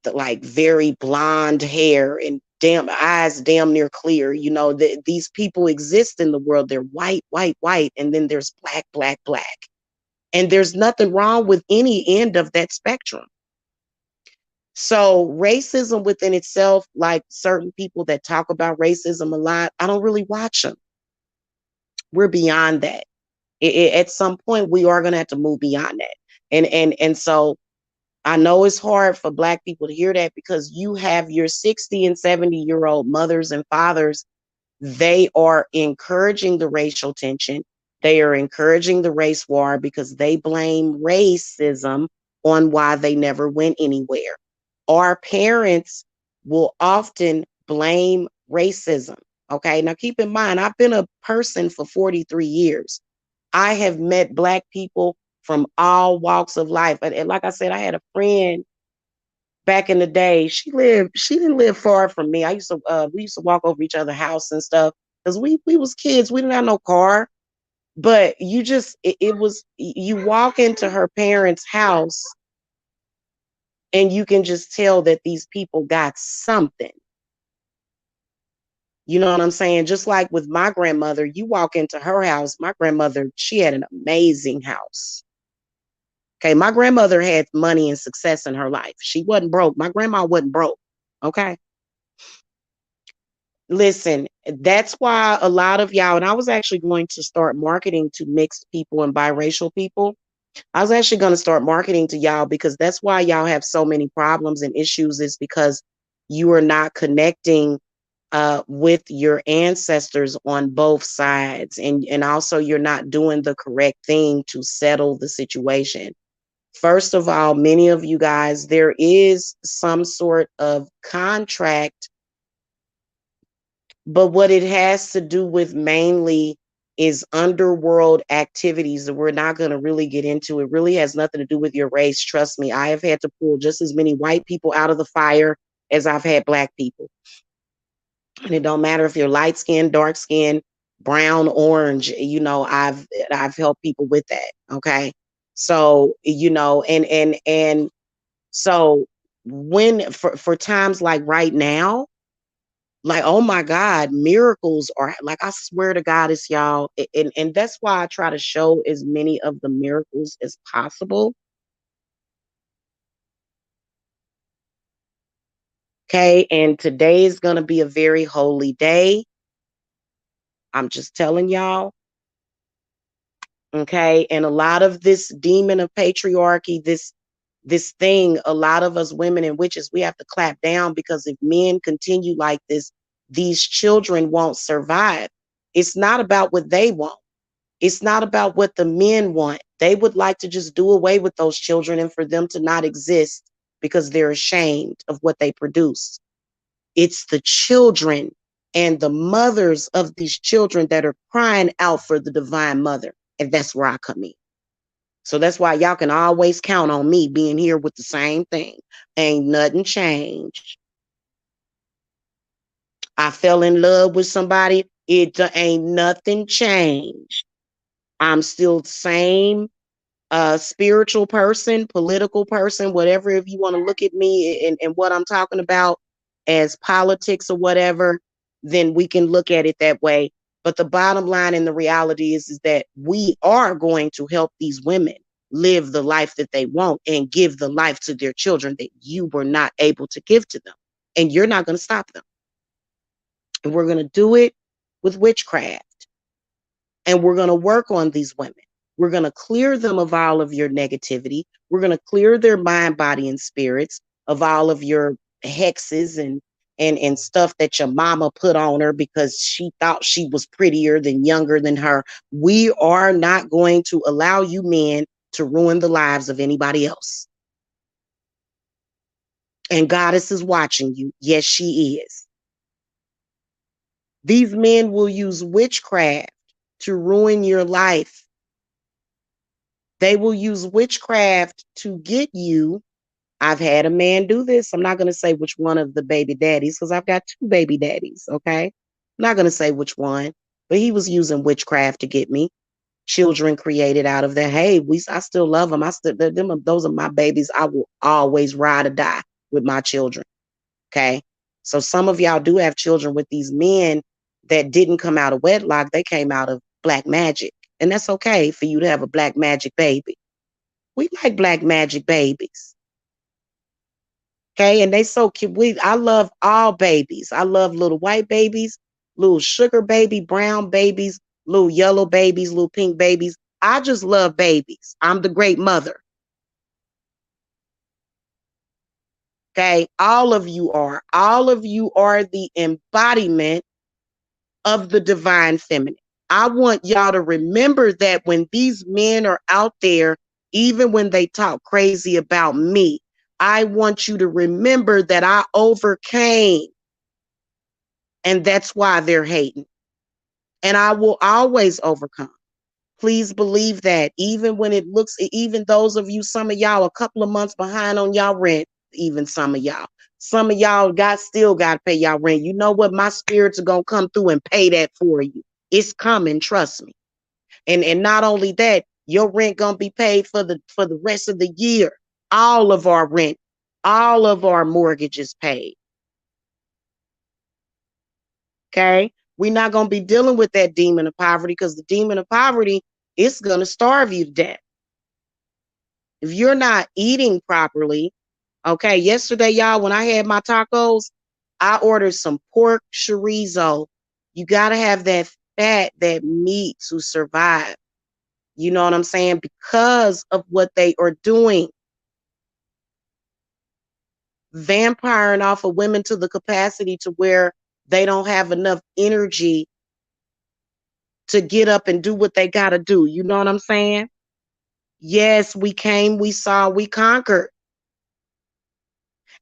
the, like, very blonde hair and damn eyes damn near clear. You know, these people exist in the world. They're white, white, white, and then there's black, black, black, and there's nothing wrong with any end of that spectrum. So racism within itself, like certain people that talk about racism a lot, I don't really watch them. We're beyond that. At some point, we are going to have to move beyond that. And so I know it's hard for Black people to hear that, because you have your 60 and 70-year-old mothers and fathers. They are encouraging the racial tension. They are encouraging the race war because they blame racism on why they never went anywhere. Our parents will often blame racism. Okay, now keep in mind, I've been a person for 43 years. I have met Black people from all walks of life. And like I said, I had a friend back in the day. She didn't live far from me. We used to walk over each other's house and stuff, because we was kids. We didn't have no car. But it was, you walk into her parents' house and you can just tell that these people got something. You know what I'm saying? Just like with my grandmother, you walk into her house. My grandmother, she had an amazing house. Okay, my grandmother had money and success in her life. She wasn't broke. My grandma wasn't broke. Okay. Listen, that's why a lot of y'all, and I was actually going to start marketing to mixed people and biracial people. I was actually going to start marketing to y'all, because that's why y'all have so many problems and issues, is because you are not connecting with your ancestors on both sides. And also you're not doing the correct thing to settle the situation. First of all, many of you guys, there is some sort of contract, but what it has to do with mainly is underworld activities that we're not going to really get into. It really has nothing to do with your race. Trust me, I have had to pull just as many white people out of the fire as I've had Black people. And it don't matter if you're light skinned, dark skinned, brown, orange, you know, I've helped people with that. Okay. So, you know, and so when, for times like right now, Like, oh my God, miracles are like, I swear to God, it's y'all. And that's why I try to show as many of the miracles as possible. Okay. And today is going to be a very holy day. I'm just telling y'all. Okay. And a lot of this demon of patriarchy, this thing, a lot of us women and witches, we have to clap down, because if men continue like this, these children won't survive. It's not about what they want. It's not about what the men want. They would like to just do away with those children and for them to not exist because they're ashamed of what they produce. It's the children and the mothers of these children that are crying out for the divine mother. And that's where I come in. So that's why y'all can always count on me being here with the same thing. Ain't nothing changed. I fell in love with somebody. It ain't nothing changed. I'm still the same spiritual person, political person, whatever. If you want to look at me and what I'm talking about as politics or whatever, then we can look at it that way. But the bottom line and the reality is that we are going to help these women live the life that they want and give the life to their children that you were not able to give to them. And you're not going to stop them. And we're going to do it with witchcraft. And we're going to work on these women. We're going to clear them of all of your negativity. We're going to clear their mind, body, and spirits of all of your hexes and stuff that your mama put on her because she thought she was prettier than younger than her. We are not going to allow you men to ruin the lives of anybody else. And Goddess is watching you. Yes, she is. These men will use witchcraft to ruin your life. They will use witchcraft to get you. I've had a man do this. I'm not going to say which one of the baby daddies, because I've got 2 baby daddies. Okay. I'm not going to say which one, but he was using witchcraft to get me. Children created out of that. Hey, I still love them. Those are my babies. I will always ride or die with my children. Okay. So some of y'all do have children with these men that didn't come out of wedlock. They came out of black magic. And that's okay for you to have a black magic baby. We like black magic babies. Okay. And they so cute. I love all babies. I love little white babies, little sugar baby, brown babies, little yellow babies, little pink babies. I just love babies. I'm the great mother. Okay. All of you are the embodiment of the divine feminine. I want y'all to remember that when these men are out there, even when they talk crazy about me, I want you to remember that I overcame. And that's why they're hating. And I will always overcome. Please believe that. Even when it looks, even those of you, some of y'all a couple of months behind on y'all rent, even some of y'all. Some of y'all still got to pay y'all rent. You know what? My spirits are going to come through and pay that for you. It's coming, trust me. And not only that, your rent going to be paid for the rest of the year. All of our rent, all of our mortgages paid. Okay? We're not going to be dealing with that demon of poverty, because the demon of poverty is going to starve you to death. If you're not eating properly, okay, yesterday, y'all, when I had my tacos, I ordered some pork chorizo. You got to have that fat, that meat to survive. You know what I'm saying? Because of what they are doing. Vampiring off of women to the capacity to where they don't have enough energy to get up and do what they got to do. You know what I'm saying? Yes, we came, we saw, we conquered.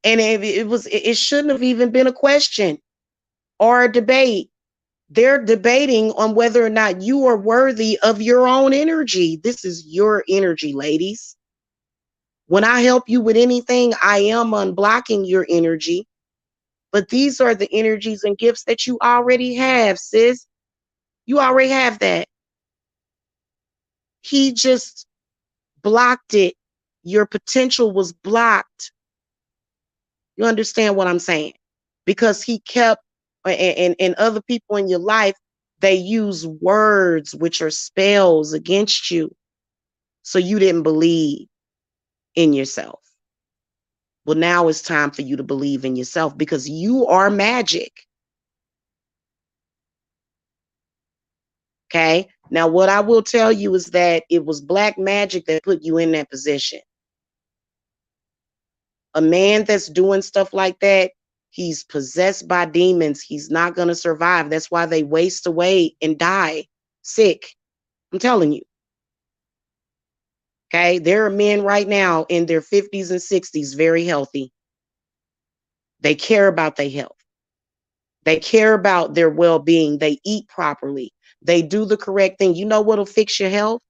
And it shouldn't have even been a question or a debate. They're debating on whether or not you are worthy of your own energy. This is your energy, ladies. When I help you with anything, I am unblocking your energy. But these are the energies and gifts that you already have, sis. You already have that. He just blocked it. Your potential was blocked. You understand what I'm saying? Because he kept and other people in your life, they use words which are spells against you. So you didn't believe in yourself. Well, now it's time for you to believe in yourself because you are magic. Okay. Now, what I will tell you is that it was black magic that put you in that position. A man that's doing stuff like that, he's possessed by demons. He's not going to survive. That's why they waste away and die sick. I'm telling you. Okay. There are men right now in their 50s and 60s, very healthy. They care about their health. They care about their well-being. They eat properly. They do the correct thing. You know what'll fix your health?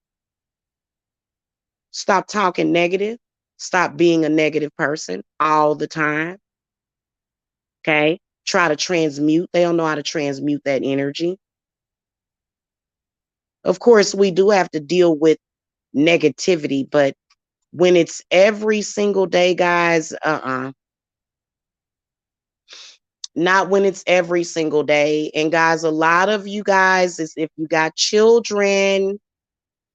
Stop talking negative. Stop being a negative person all the time. Okay. Try to transmute. They don't know how to transmute that energy. Of course, we do have to deal with negativity, but when it's every single day, guys, not when it's every single day. And guys, a lot of you guys is if you got children,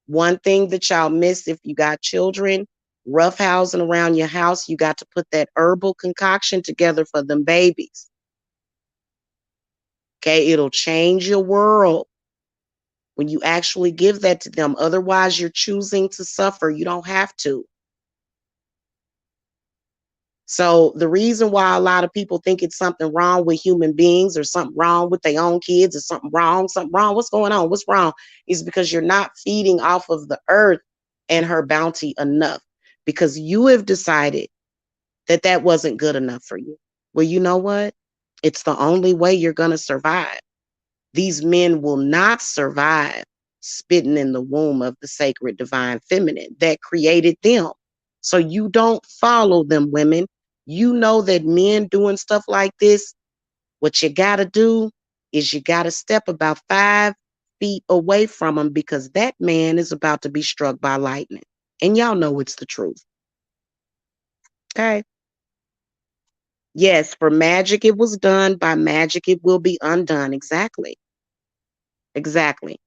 one thing that y'all miss if you got children, roughhousing around your house, you got to put that herbal concoction together for them babies. Okay, it'll change your world when you actually give that to them. Otherwise, you're choosing to suffer. You don't have to. So the reason why a lot of people think it's something wrong with human beings or something wrong with their own kids or something wrong, what's going on, what's wrong, is because you're not feeding off of the earth and her bounty enough because you have decided that that wasn't good enough for you. Well, you know what? It's the only way you're going to survive. These men will not survive spitting in the womb of the sacred divine feminine that created them. So you don't follow them, women. You know that men doing stuff like this, what you got to do is you got to step about 5 feet away from them because that man is about to be struck by lightning. And y'all know it's the truth. Okay. Yes, for magic it was done, by magic it will be undone. Exactly. Exactly.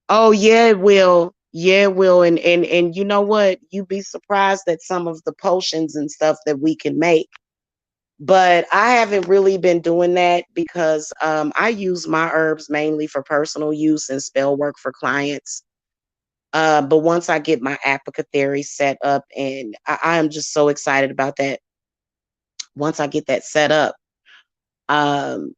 Oh yeah, it will. Yeah, it will. And you know what? You'd be surprised at some of the potions and stuff that we can make. But I haven't really been doing that because I use my herbs mainly for personal use and spell work for clients. But once I get my apothecary set up, and I am just so excited about that. Once I get that set up, um,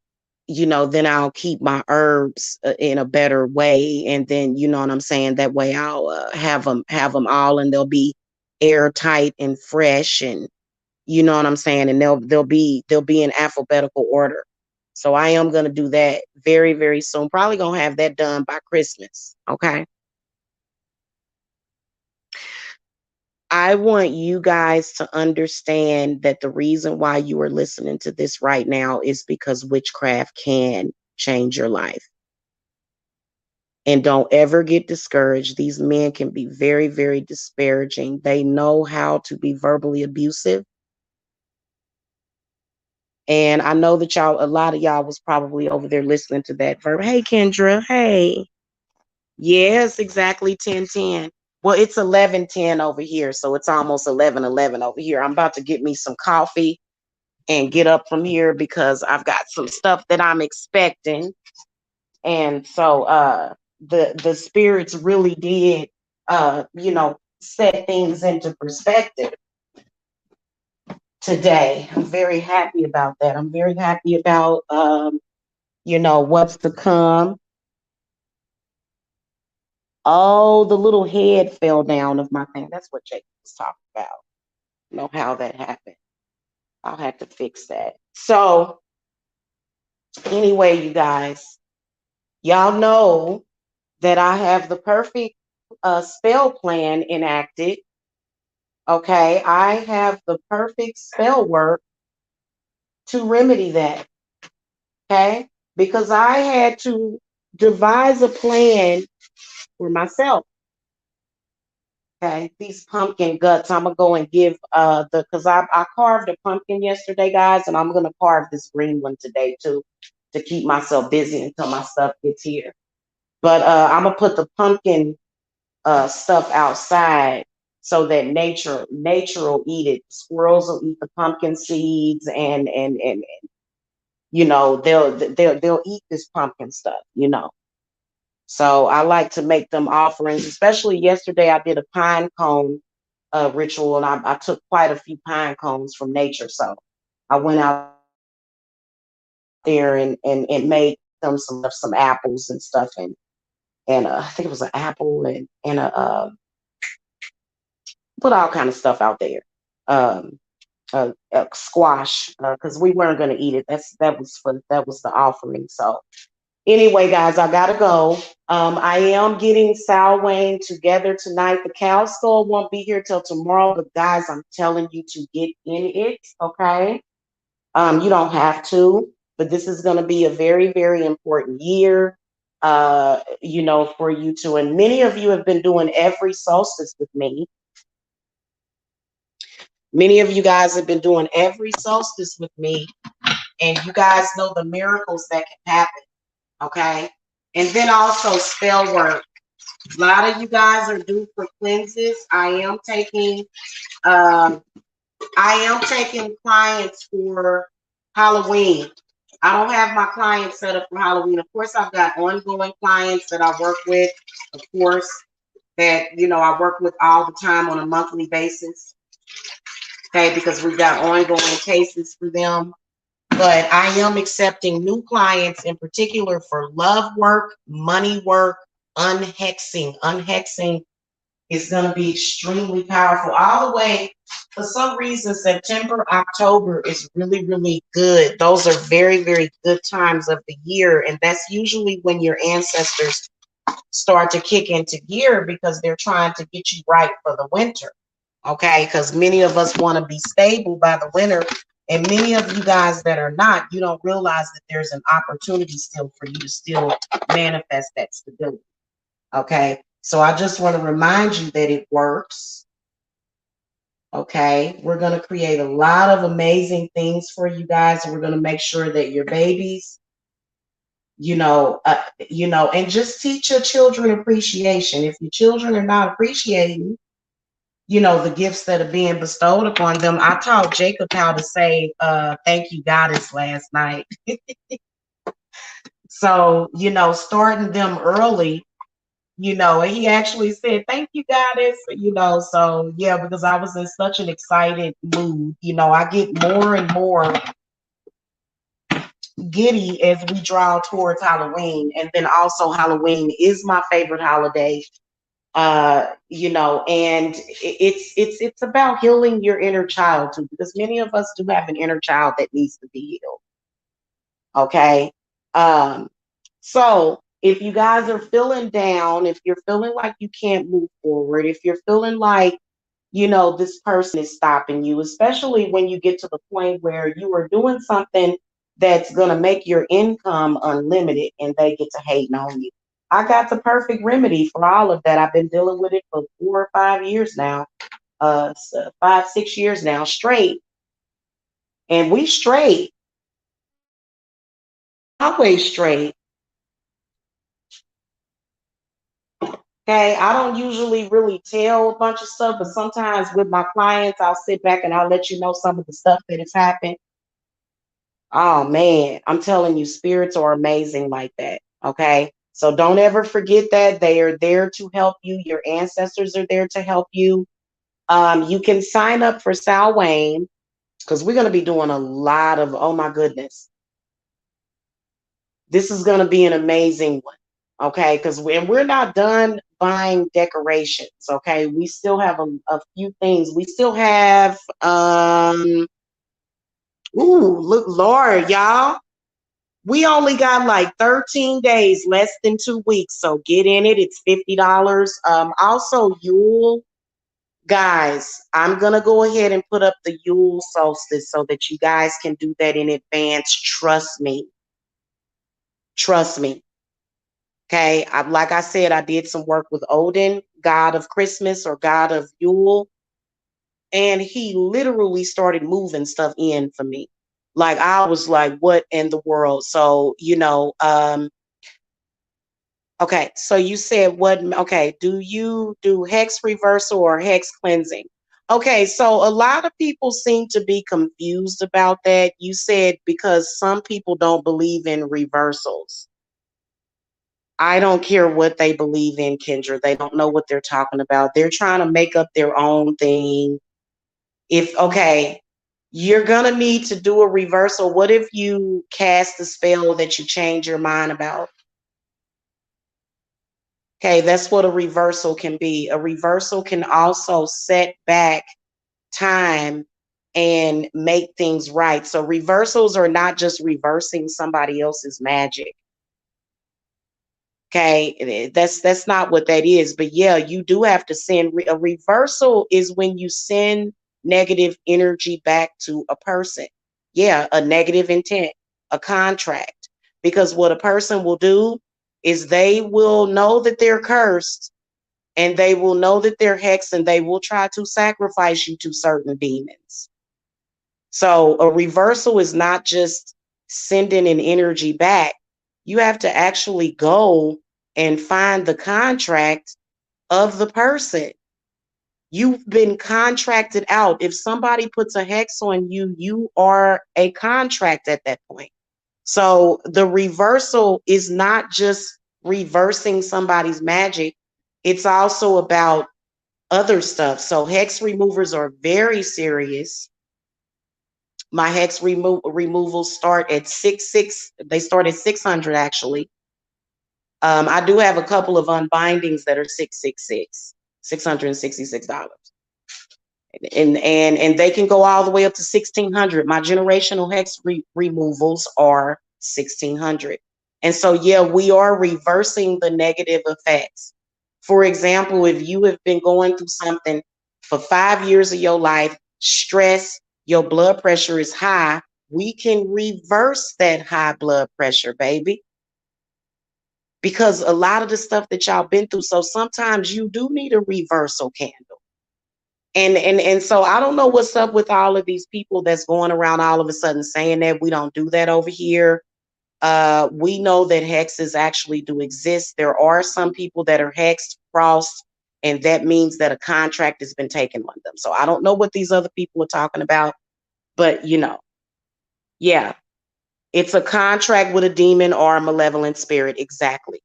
then I'll keep my herbs in a better way. And then, you know what I'm saying? That way I'll have them all and they'll be airtight and fresh. And you know what I'm saying? And they'll be in alphabetical order. So I am going to do that very, very soon. Probably going to have that done by Christmas. Okay. I want you guys to understand that the reason why you are listening to this right now is because witchcraft can change your life. And don't ever get discouraged. These men can be very, very disparaging. They know how to be verbally abusive. And I know that a lot of y'all was probably over there listening to that verb. Hey, Kendra. Hey. Yes, exactly 10:10. Well, it's 11:10 over here. So it's almost 11:11 over here. I'm about to get me some coffee and get up from here because I've got some stuff that I'm expecting. And so the spirits really did set things into perspective today. I'm very happy about that. I'm very happy about what's to come. Oh, the little head fell down of my thing. That's what Jake was talking about. Know how that happened. I'll have to fix that. So anyway, you guys, y'all know that I have the perfect spell plan enacted. Okay, I have the perfect spell work to remedy that. Okay, because I had to devise a plan for myself. Okay, these pumpkin guts, I'm gonna go and give because I carved a pumpkin yesterday, guys, and I'm gonna carve this green one today too to keep myself busy until my stuff gets here. But I'm gonna put the pumpkin stuff outside so that nature will eat it. Squirrels will eat the pumpkin seeds, and you know they'll eat this pumpkin stuff. You know, so I like to make them offerings. Especially yesterday, I did a pine cone ritual, and I took quite a few pine cones from nature. So I went out there and made them some apples and stuff, and I think it was an apple and a put all kind of stuff out there. Um, squash because we weren't going to eat it. That was the offering. So anyway, guys, I gotta go. I am getting Sal Wayne together tonight. The cow skull won't be here till tomorrow, but guys, I'm telling you to get in it. Okay, you don't have to, but this is going to be a very, very important year. You know, for you to, and many of you have been doing every solstice with me. Many of you guys have been doing every solstice with me, and you guys know the miracles that can happen. Okay. And then also spell work. A lot of you guys are due for cleanses. Um, I am taking clients for Halloween. I don't have my clients set up for Halloween. Of course, I've got ongoing clients that I work with, of course, that you know I work with all the time on a monthly basis. Okay, because we've got ongoing cases for them. But I am accepting new clients in particular for love work, money work, unhexing. Unhexing is going to be extremely powerful. All the way, for some reason, September, October is really, really good. Those are very, very good times of the year. And that's usually when your ancestors start to kick into gear because they're trying to get you right for the winter. Okay, because many of us want to be stable by the winter, and many of you guys that are not, you don't realize that there's an opportunity still for you to still manifest that stability. Okay, so I just want to remind you that it works. Okay, we're going to create a lot of amazing things for you guys. We're going to make sure that your babies, you know, and just teach your children appreciation. If your children are not appreciating, you know, the gifts that are being bestowed upon them. I taught Jacob how to say thank you, goddess, last night. So, you know, starting them early, you know, and he actually said, thank you, goddess, you know. So yeah, because I was in such an excited mood, you know, I get more and more giddy as we draw towards Halloween. And then also Halloween is my favorite holiday. You know, and it's about healing your inner child too, because many of us do have an inner child that needs to be healed. Okay. So if you guys are feeling down, if you're feeling like you can't move forward, if you're feeling like, you know, this person is stopping you, especially when you get to the point where you are doing something that's going to make your income unlimited and they get to hate on you. I got the perfect remedy for all of that. I've been dealing with it for 4 or 5 years now, 5, 6 years now straight. And we straight, always straight. Okay, I don't usually really tell a bunch of stuff, but sometimes with my clients, I'll sit back and I'll let you know some of the stuff that has happened. Oh man, I'm telling you, spirits are amazing like that. Okay. So don't ever forget that they are there to help you. Your ancestors are there to help you. You can sign up for Sal Wayne because we're going to be doing a lot of, oh my goodness. This is going to be an amazing one. Okay. Because we're not done buying decorations. Okay. We still have a few things. We still have, ooh, look, Lord, y'all. We only got like 13 days, less than 2 weeks. So get in it. It's $50. Also, Yule, guys, I'm going to go ahead and put up the Yule solstice so that you guys can do that in advance. Trust me. Trust me. Okay. Like I said, I did some work with Odin god of Christmas or god of Yule. And he literally started moving stuff in for me. Like I was like, what in the world? So, okay, so you said what? Okay, do you do hex reversal or hex cleansing? Okay, so a lot of people seem to be confused about that. You said because some people don't believe in reversals. I don't care what they believe in, Kendra. They don't know what they're talking about. They're trying to make up their own thing. Okay, you're gonna need to do a reversal. What if you cast a spell that you change your mind about? Okay, that's what a reversal can be. A reversal can also set back time and make things right. So reversals are not just reversing somebody else's magic. Okay, that's not what that is. But yeah, you do have to send a reversal is when you send negative energy back to a person. Yeah, a negative intent, a contract. Because what a person will do is they will know that they're cursed and they will know that they're hexed and they will try to sacrifice you to certain demons. So a reversal is not just sending an energy back. You have to actually go and find the contract of the person. You've been contracted out. If somebody puts a hex on you, you are a contract at that point. So the reversal is not just reversing somebody's magic. It's also about other stuff. So hex removers are very serious. My hex removals start at 6. They start at 600 actually. I do have a couple of unbindings that are 666, $666. And they can go all the way up to 1600. My generational hex removals are 1600. And so yeah, we are reversing the negative effects. For example, if you have been going through something for 5 years of your life, stress, your blood pressure is high, we can reverse that high blood pressure, baby. Because a lot of the stuff that y'all been through, so sometimes you do need a reversal candle. And so I don't know what's up with all of these people that's going around all of a sudden saying that we don't do that over here. We know that hexes actually do exist. There are some people that are hexed, crossed, and that means that a contract has been taken on them. So I don't know what these other people are talking about, but yeah, it's a contract with a demon or a malevolent spirit. Exactly.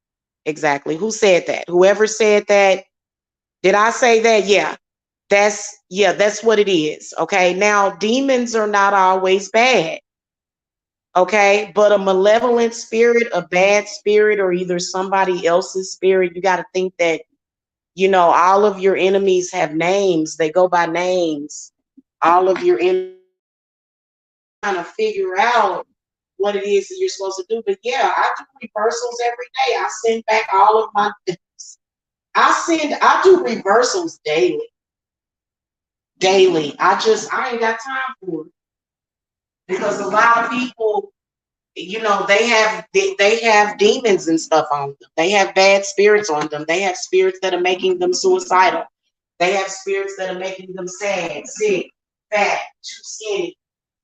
Exactly. Who said that? Whoever said that, did I say that? Yeah. That's what it is. Okay. Now, demons are not always bad. Okay. But a malevolent spirit, a bad spirit, or either somebody else's spirit, you got to think that, all of your enemies have names. They go by names. All of your enemies trying to figure out what it is that you're supposed to do. But yeah, I do reversals every day. I send back all of my things. I do reversals daily. Daily. I ain't got time for it. Because a lot of people, they have demons and stuff on them. They have bad spirits on them. They have spirits that are making them suicidal. They have spirits that are making them sad, sick, fat, too skinny.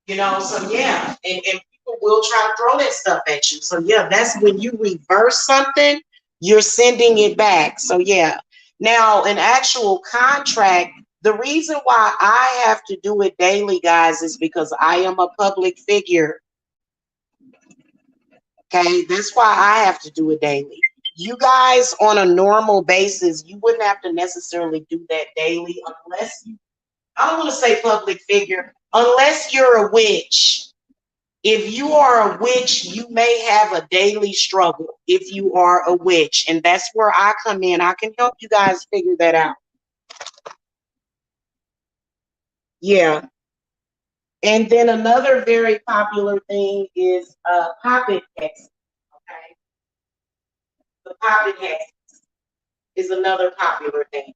So yeah, and people will try to throw that stuff at you. So yeah, that's when you reverse something, you're sending it back. So yeah. Now, an actual contract, the reason why I have to do it daily, guys, is because I am a public figure. Okay, that's why I have to do it daily. You guys on a normal basis, you wouldn't have to necessarily do that daily unless I don't want to say public figure, unless you're a witch. If you are a witch, you may have a daily struggle if you are a witch. And that's where I come in. I can help you guys figure that out. Yeah. And then another very popular thing is pocket hexes. Okay. The pocket hexes is another popular thing.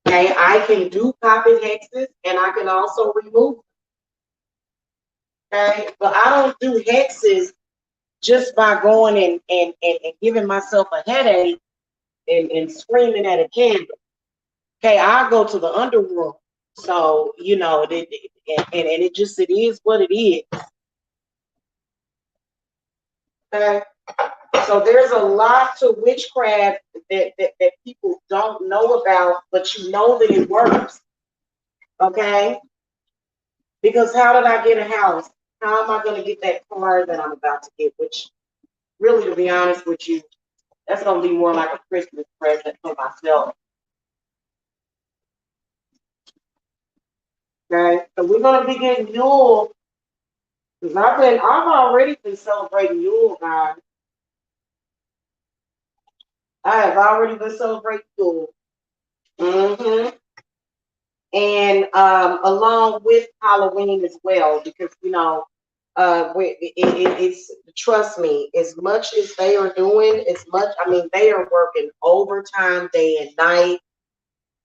Okay. I can do pocket hexes and I can also remove them. Okay. But I don't do hexes just by going and giving myself a headache and screaming at a candle. Okay, I go to the underworld. So, you know, and it is what it is. Okay. So there's a lot to witchcraft that people don't know about, but you know that it works. Okay. Because how did I get a house? How am I going to get that car that I'm about to get? Which, really, to be honest with you, that's going to be more like a Christmas present for myself. Okay. So we're going to be getting Yule. Because I've already been celebrating Yule, guys. I have already been celebrating Yule. Mm-hmm. And along with Halloween as well, because you know, it's trust me, as much as they are doing, as much I mean, they are working overtime day and night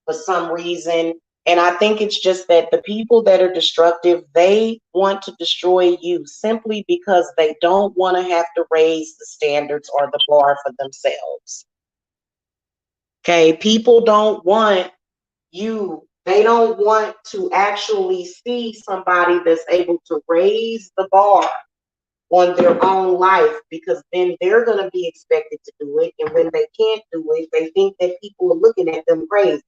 for some reason. And I think it's just that the people that are destructive, they want to destroy you simply because they don't want to have to raise the standards or the bar for themselves. Okay, people don't want they don't want to actually see somebody that's able to raise the bar on their own life, because then they're going to be expected to do it. And when they can't do it, they think that people are looking at them crazy.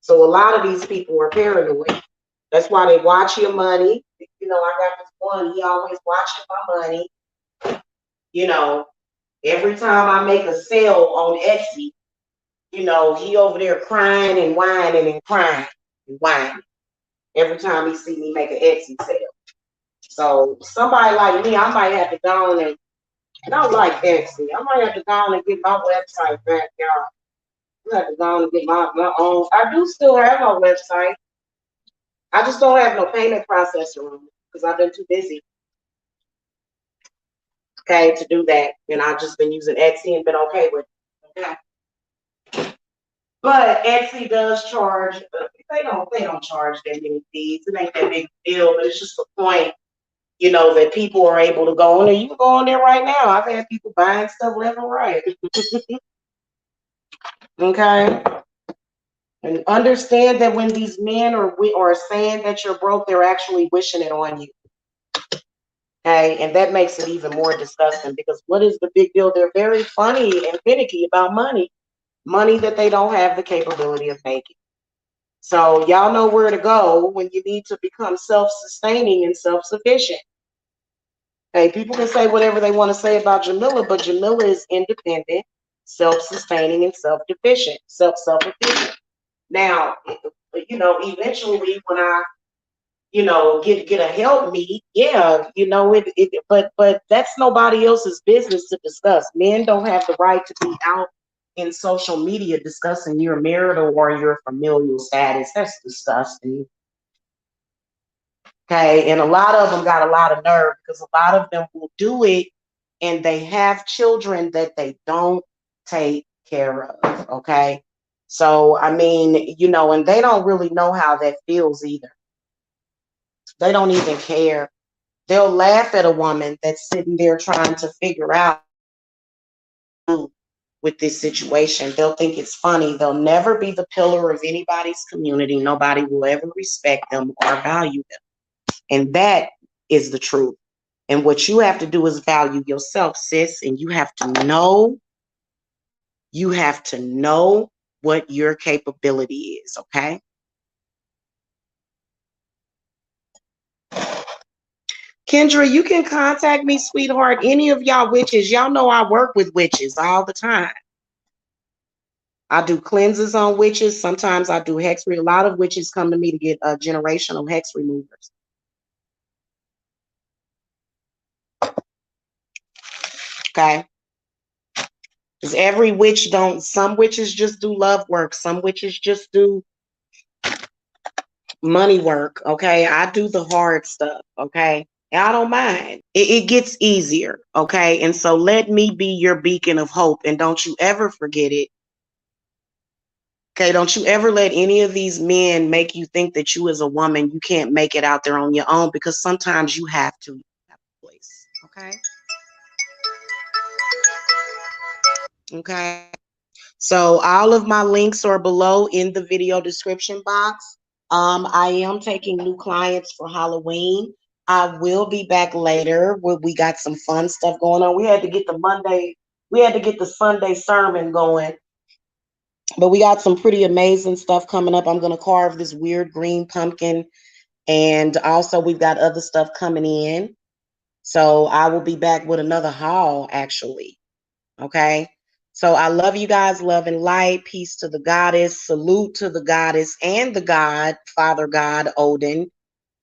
So a lot of these people are paranoid. That's why they watch your money. You know, I got this one, he always watching my money. You know, every time I make a sale on Etsy, you know, he over there crying and whining and crying and whining every time he see me make an Etsy sale. So somebody like me, I might have to go on and I don't like Etsy. I might have to go on and get my website back, y'all. I have to go on and get my own. I do still have my website. I just don't have no payment processor on it because I've been too busy, okay, to do that. And I've just been using Etsy and been okay with it. Okay. But Etsy does charge. They don't charge that many fees. It ain't that big deal, but it's just the point, you know, that people are able to go on there. You can go on there right now. I've had people buying stuff left and right. Okay. And understand that when these men are saying that you're broke, they're actually wishing it on you. Okay. And that makes it even more disgusting, because what is the big deal? They're very funny and finicky about money that they don't have the capability of making. So y'all know where to go when you need to become self-sustaining and self-sufficient. Hey, people can say whatever they want to say about Jamila, but Jamila is independent, self-sustaining, and self-sufficient. Now, you know, eventually when I, you know, get a help me, yeah, you know, but that's nobody else's business to discuss. Men don't have the right to be out in social media discussing your marital or your familial status. That's disgusting. Okay. And a lot of them got a lot of nerve, because a lot of them will do it and they have children that they don't take care of. Okay. So, I mean, you know, and they don't really know how that feels either. They don't even care. They'll laugh at a woman that's sitting there trying to figure out with this situation. They'll think it's funny. They'll never be the pillar of anybody's community. Nobody will ever respect them or value them. And that is the truth. And what you have to do is value yourself, sis. And you have to know what your capability is, okay? Kendra, you can contact me, sweetheart. Any of y'all witches, y'all know I work with witches all the time. I do cleanses on witches. Sometimes I do hex. A lot of witches come to me to get generational hex removers. Okay. Because every witch don't, some witches just do love work. Some witches just do money work. Okay. I do the hard stuff. Okay. And I don't mind. It gets easier. Okay. And so let me be your beacon of hope. And don't you ever forget it. Okay. Don't you ever let any of these men make you think that you as a woman, you can't make it out there on your own, because sometimes you have to. Okay. Okay. So all of my links are below in the video description box. I am taking new clients for Halloween. I will be back later where we got some fun stuff going on. We had to get the Sunday sermon going, but we got some pretty amazing stuff coming up. I'm going to carve this weird green pumpkin, and also we've got other stuff coming in. So I will be back with another haul, actually. Okay. So I love you guys. Love and light. Peace to the goddess. Salute to the goddess and the god, Father God, Odin.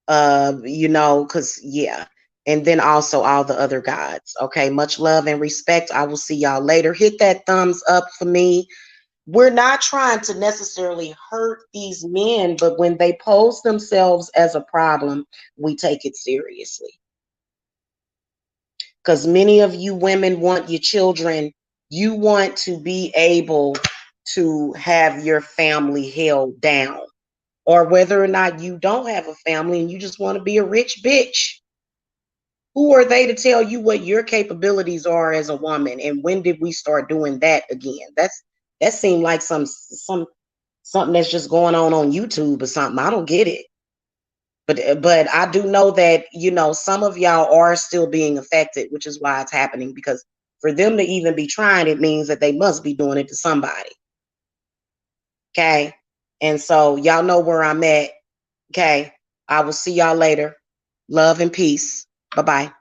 Because yeah. And then also all the other gods. Okay. Much love and respect. I will see y'all later. Hit that thumbs up for me. We're not trying to necessarily hurt these men, but when they pose themselves as a problem, we take it seriously. Because many of you women want your children, you want to be able to have your family held down, or whether or not you don't have a family and you just want to be a rich bitch. Who are they to tell you what your capabilities are as a woman? And when did we start doing that again? That seemed like something that's just going on YouTube or something. I don't get it. But I do know that, some of y'all are still being affected, which is why it's happening, because for them to even be trying, it means that they must be doing it to somebody. Okay. And so y'all know where I'm at. Okay. I will see y'all later. Love and peace. Bye-bye.